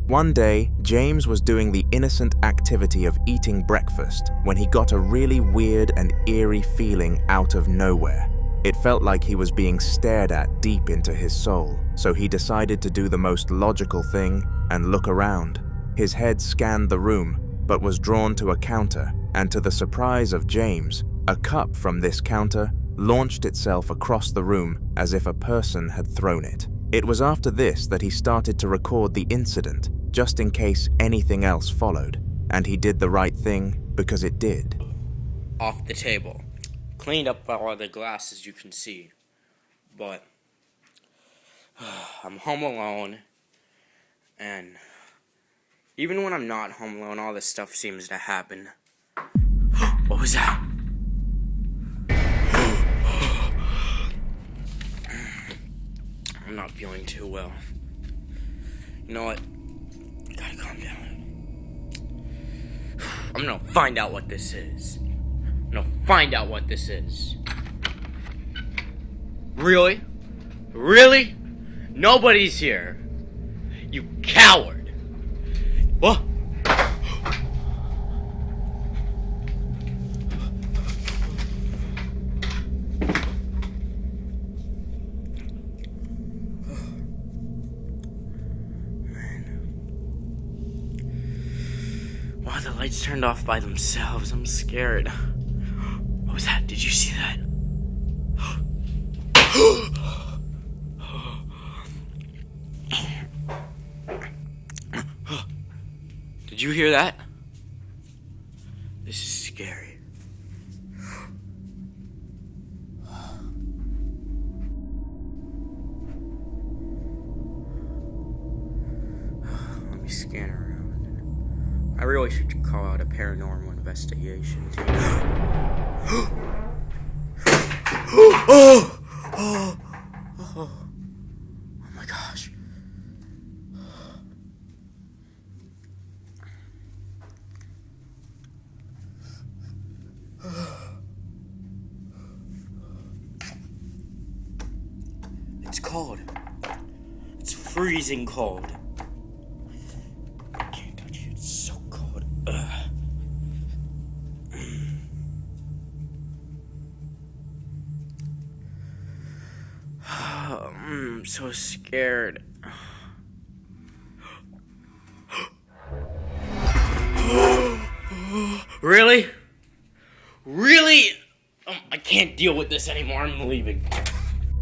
One day, James was doing the innocent activity of eating breakfast when he got a really weird and eerie feeling out of nowhere. It felt like he was being stared at deep into his soul, so he decided to do the most logical thing and look around. His head scanned the room, but was drawn to a counter, and to the surprise of James, a cup from this counter launched itself across the room as if a person had thrown it. It was after this that he started to record the incident, just in case anything else followed, and he did the right thing because it did. Off the table. Cleaned up all the glasses you can see. But I'm home alone, and even when I'm not home alone, all this stuff seems to happen. What was that? I'm not feeling too well. You know what? I gotta calm down. I'm gonna find out what this is. Really? Really? Nobody's here. You coward. What? Wow, the lights turned off by themselves. I'm scared. What was that? Did you see that? Did you hear that? This is scary. Let me scan around. I really should call out a paranormal investigation team. Oh my gosh. It's cold. It's freezing cold. I can't touch it. It's so cold. I'm so scared. Really? Really? I can't deal with this anymore. I'm leaving.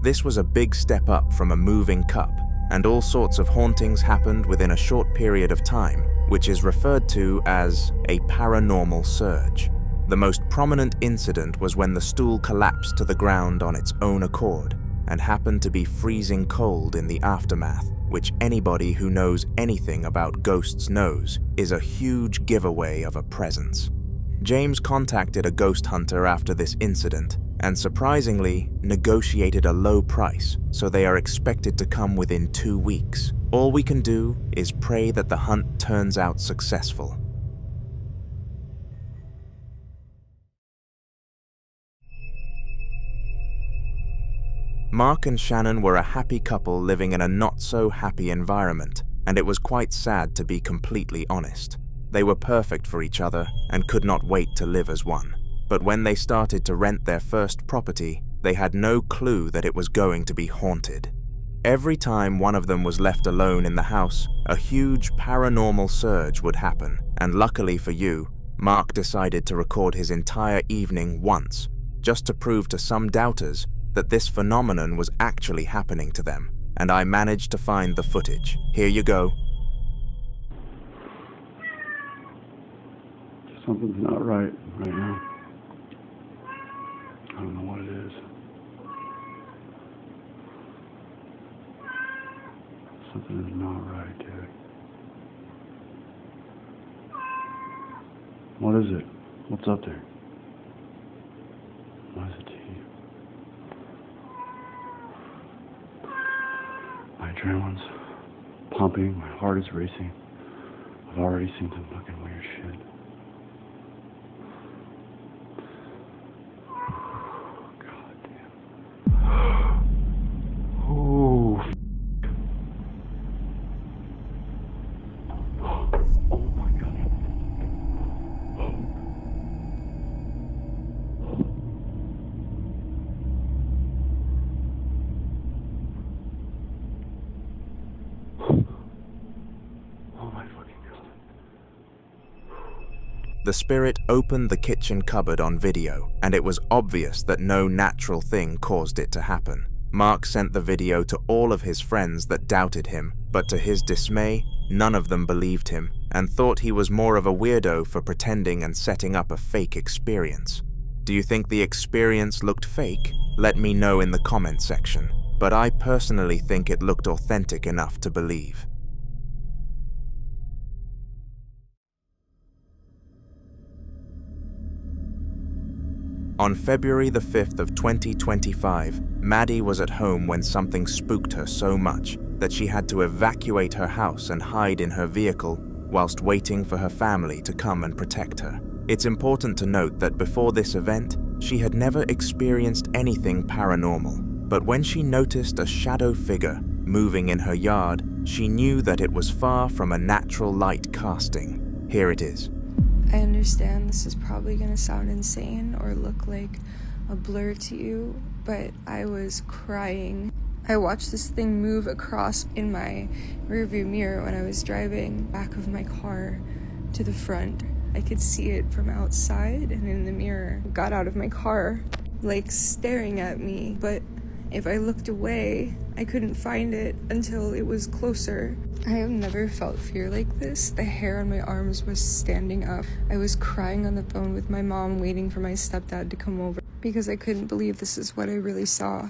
This was a big step up from a moving cup, and all sorts of hauntings happened within a short period of time, which is referred to as a paranormal surge. The most prominent incident was when the stool collapsed to the ground on its own accord, and happened to be freezing cold in the aftermath, which anybody who knows anything about ghosts knows is a huge giveaway of a presence. James contacted a ghost hunter after this incident, and surprisingly, negotiated a low price, so they are expected to come within 2 weeks. All we can do is pray that the hunt turns out successful. Mark and Shannon were a happy couple living in a not-so-happy environment, and it was quite sad to be completely honest. They were perfect for each other and could not wait to live as one. But when they started to rent their first property, they had no clue that it was going to be haunted. Every time one of them was left alone in the house, a huge paranormal surge would happen, and luckily for you, Mark decided to record his entire evening once, just to prove to some doubters that this phenomenon was actually happening to them, and I managed to find the footage. Here you go. Something's not right now. I don't know what it is. Something is not right, dude. What is it? What's up there? What is it to you? My adrenaline's pumping, my heart is racing. I've already seen some fucking weird shit. The spirit opened the kitchen cupboard on video, and it was obvious that no natural thing caused it to happen. Mark sent the video to all of his friends that doubted him, but to his dismay, none of them believed him and thought he was more of a weirdo for pretending and setting up a fake experience. Do you think the experience looked fake? Let me know in the comment section, but I personally think it looked authentic enough to believe. On February the 5th of 2025, Maddie was at home when something spooked her so much that she had to evacuate her house and hide in her vehicle whilst waiting for her family to come and protect her. It's important to note that before this event, she had never experienced anything paranormal, but when she noticed a shadow figure moving in her yard, she knew that it was far from a natural light casting. Here it is. I understand this is probably going to sound insane or look like a blur to you, but I was crying. I watched this thing move across in my rearview mirror when I was driving back of my car to the front. I could see it from outside and in the mirror. I got out of my car, like staring at me, but if I looked away, I couldn't find it until it was closer. I have never felt fear like this. The hair on my arms was standing up. I was crying on the phone with my mom, waiting for my stepdad to come over because I couldn't believe this is what I really saw.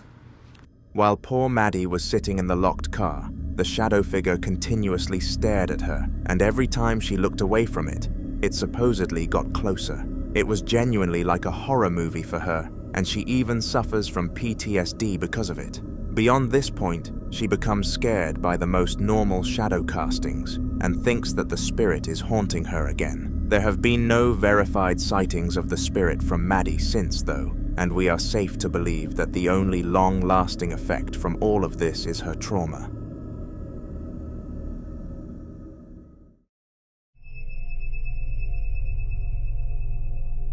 While poor Maddie was sitting in the locked car, the shadow figure continuously stared at her, and every time she looked away from it, it supposedly got closer. It was genuinely like a horror movie for her, and she even suffers from PTSD because of it. Beyond this point, she becomes scared by the most normal shadow castings and thinks that the spirit is haunting her again. There have been no verified sightings of the spirit from Maddie since, though, and we are safe to believe that the only long-lasting effect from all of this is her trauma.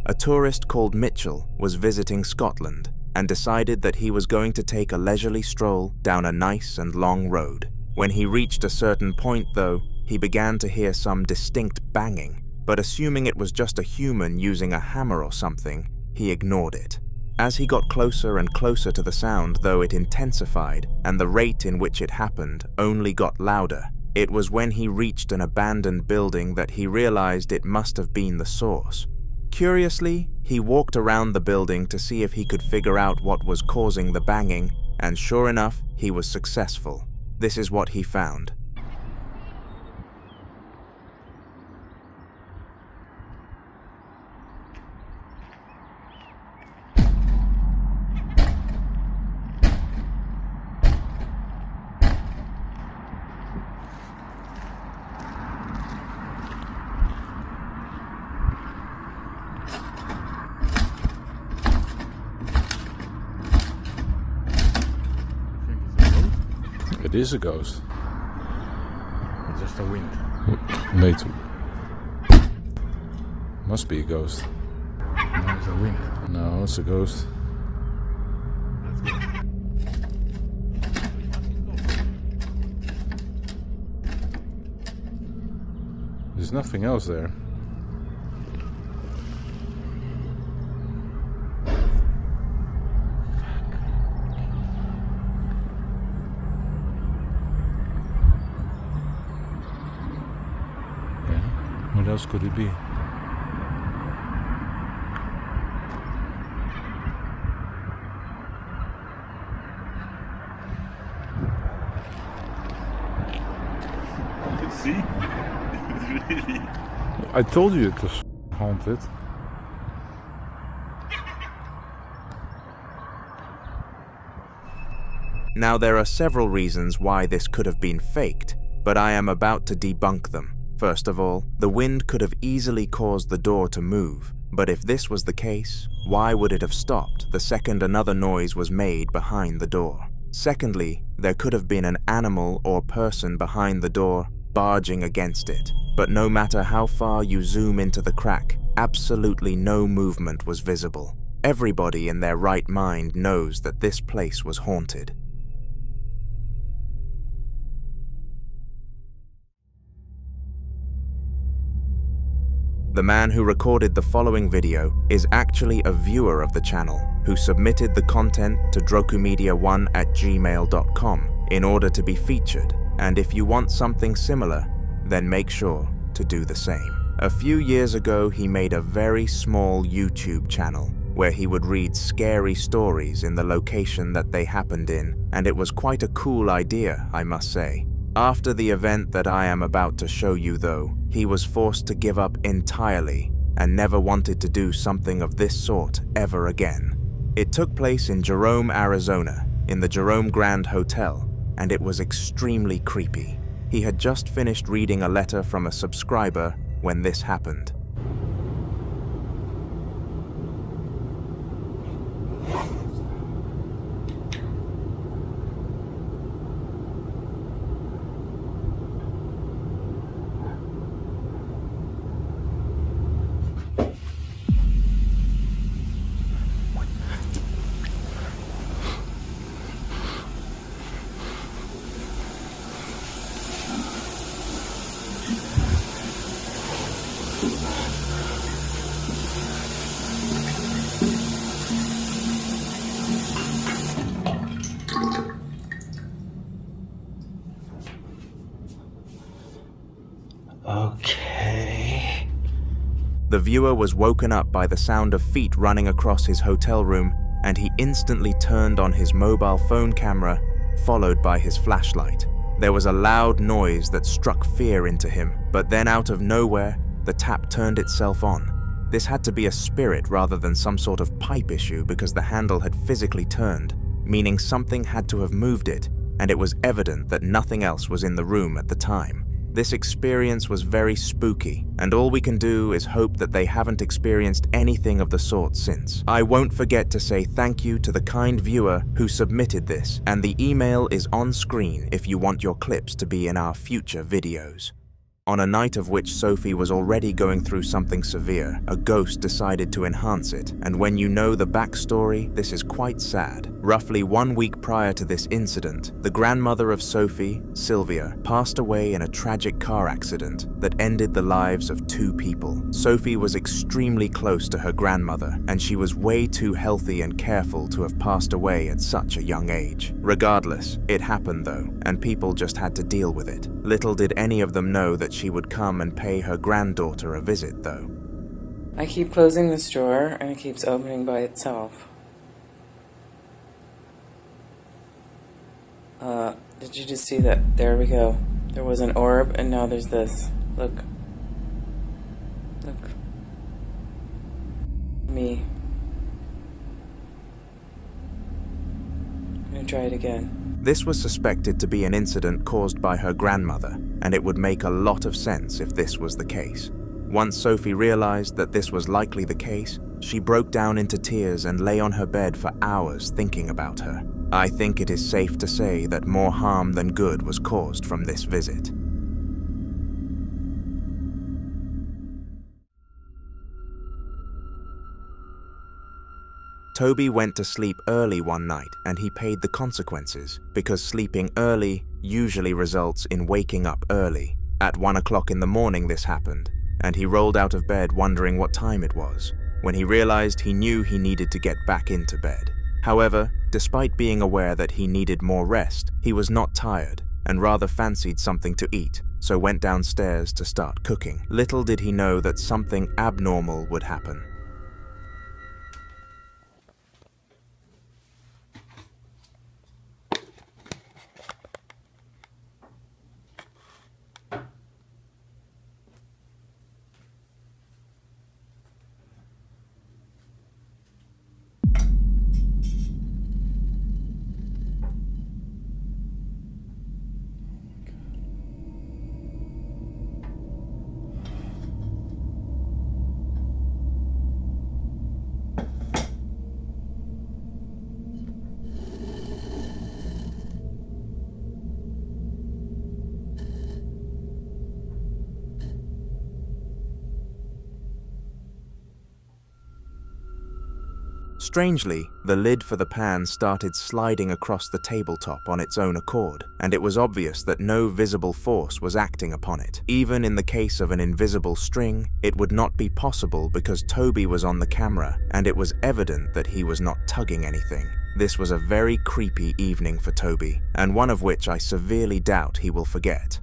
A tourist called Mitchell was visiting Scotland and decided that he was going to take a leisurely stroll down a nice and long road. When he reached a certain point, though, he began to hear some distinct banging, but assuming it was just a human using a hammer or something, he ignored it. As he got closer and closer to the sound, though, it intensified, and the rate in which it happened only got louder. It was when he reached an abandoned building that he realized it must have been the source. Curiously, he walked around the building to see if he could figure out what was causing the banging, and sure enough, he was successful. This is what he found. It is a ghost. It's just a wind. Mate. Must be a ghost. No, it's a wind. No, it's a ghost. Let's go. There's nothing else there. What else could it be? See? Really? I told you it was haunted. Now, there are several reasons why this could have been faked, but I am about to debunk them. First of all, the wind could have easily caused the door to move, but if this was the case, why would it have stopped the second another noise was made behind the door? Secondly, there could have been an animal or person behind the door barging against it, but no matter how far you zoom into the crack, absolutely no movement was visible. Everybody in their right mind knows that this place was haunted. The man who recorded the following video is actually a viewer of the channel who submitted the content to drokumedia1@gmail.com in order to be featured, and if you want something similar, then make sure to do the same. A few years ago, he made a very small YouTube channel where he would read scary stories in the location that they happened in, and it was quite a cool idea, I must say. After the event that I am about to show you though, he was forced to give up entirely and never wanted to do something of this sort ever again. It took place in Jerome, Arizona, in the Jerome Grand Hotel, and it was extremely creepy. He had just finished reading a letter from a subscriber when this happened. Okay. The viewer was woken up by the sound of feet running across his hotel room, and he instantly turned on his mobile phone camera, followed by his flashlight. There was a loud noise that struck fear into him, but then out of nowhere, the tap turned itself on. This had to be a spirit rather than some sort of pipe issue because the handle had physically turned, meaning something had to have moved it, and it was evident that nothing else was in the room at the time. This experience was very spooky, and all we can do is hope that they haven't experienced anything of the sort since. I won't forget to say thank you to the kind viewer who submitted this, and the email is on screen if you want your clips to be in our future videos. On a night of which Sophie was already going through something severe, a ghost decided to enhance it, and when you know the backstory, this is quite sad. Roughly 1 week prior to this incident, the grandmother of Sophie, Sylvia, passed away in a tragic car accident that ended the lives of 2 people. Sophie was extremely close to her grandmother, and she was way too healthy and careful to have passed away at such a young age. Regardless, it happened though, and people just had to deal with it. Little did any of them know that she would come and pay her granddaughter a visit though. I keep closing this drawer and it keeps opening by itself. Did you just see that? There we go. There was an orb and now there's this. Look. Look. Me. I'm gonna try it again. This was suspected to be an incident caused by her grandmother, and it would make a lot of sense if this was the case. Once Sophie realized that this was likely the case, she broke down into tears and lay on her bed for hours thinking about her. I think it is safe to say that more harm than good was caused from this visit. Toby went to sleep early one night and he paid the consequences because sleeping early usually results in waking up early. At 1 o'clock in the morning this happened, and he rolled out of bed wondering what time it was. When he realized, he knew he needed to get back into bed. However, despite being aware that he needed more rest, he was not tired and rather fancied something to eat, so went downstairs to start cooking. Little did he know that something abnormal would happen. Strangely, the lid for the pan started sliding across the tabletop on its own accord, and it was obvious that no visible force was acting upon it. Even in the case of an invisible string, it would not be possible because Toby was on the camera, and it was evident that he was not tugging anything. This was a very creepy evening for Toby, and one of which I severely doubt he will forget.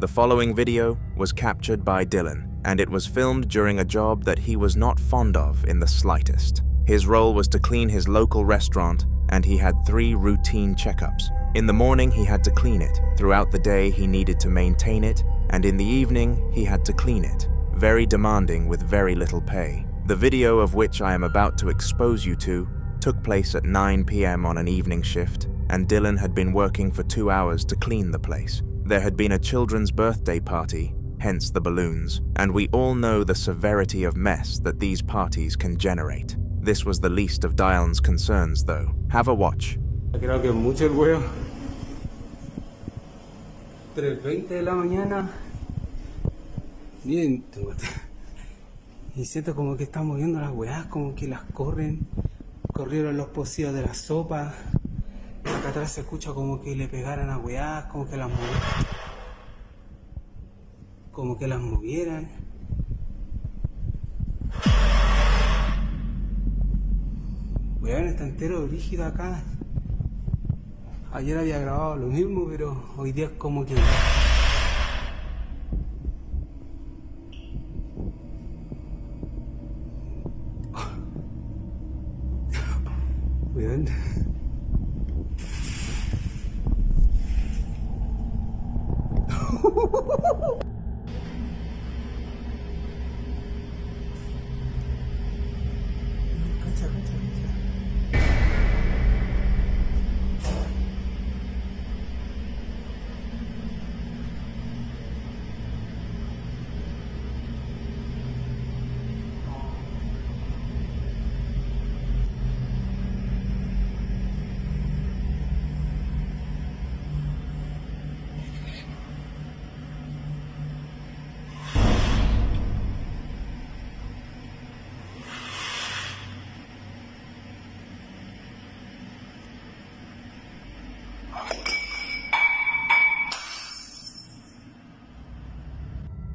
The following video was captured by Dylan, and it was filmed during a job that he was not fond of in the slightest. His role was to clean his local restaurant, and he had 3 routine checkups. In the morning, he had to clean it. Throughout the day, he needed to maintain it, and in the evening, he had to clean it. Very demanding with very little pay. The video of which I am about to expose you to took place at 9 p.m. on an evening shift, and Dylan had been working for 2 hours to clean the place. There had been a children's birthday party, hence the balloons, and we all know the severity of mess that these parties can generate. This was the least of Dylan's concerns, though. Have a watch. Creo que mucho el huevo. 3:20 de la mañana. Bien, y siento como que están moviendo las weas, como que las corren. Corrieron los pocillos de la sopa. Acá atrás se escucha como que le pegaran a weas, como que las movieran. Como que las movieran. Weón, está entero rígido acá. Ayer había grabado lo mismo, pero hoy día es como que... Weón.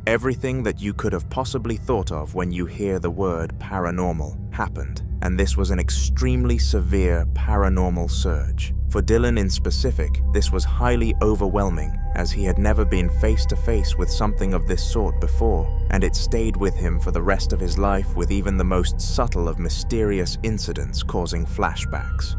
Everything that you could have possibly thought of when you hear the word paranormal happened, and this was an extremely severe paranormal surge. For Dylan in specific, this was highly overwhelming, as he had never been face to face with something of this sort before, and it stayed with him for the rest of his life, with even the most subtle of mysterious incidents causing flashbacks.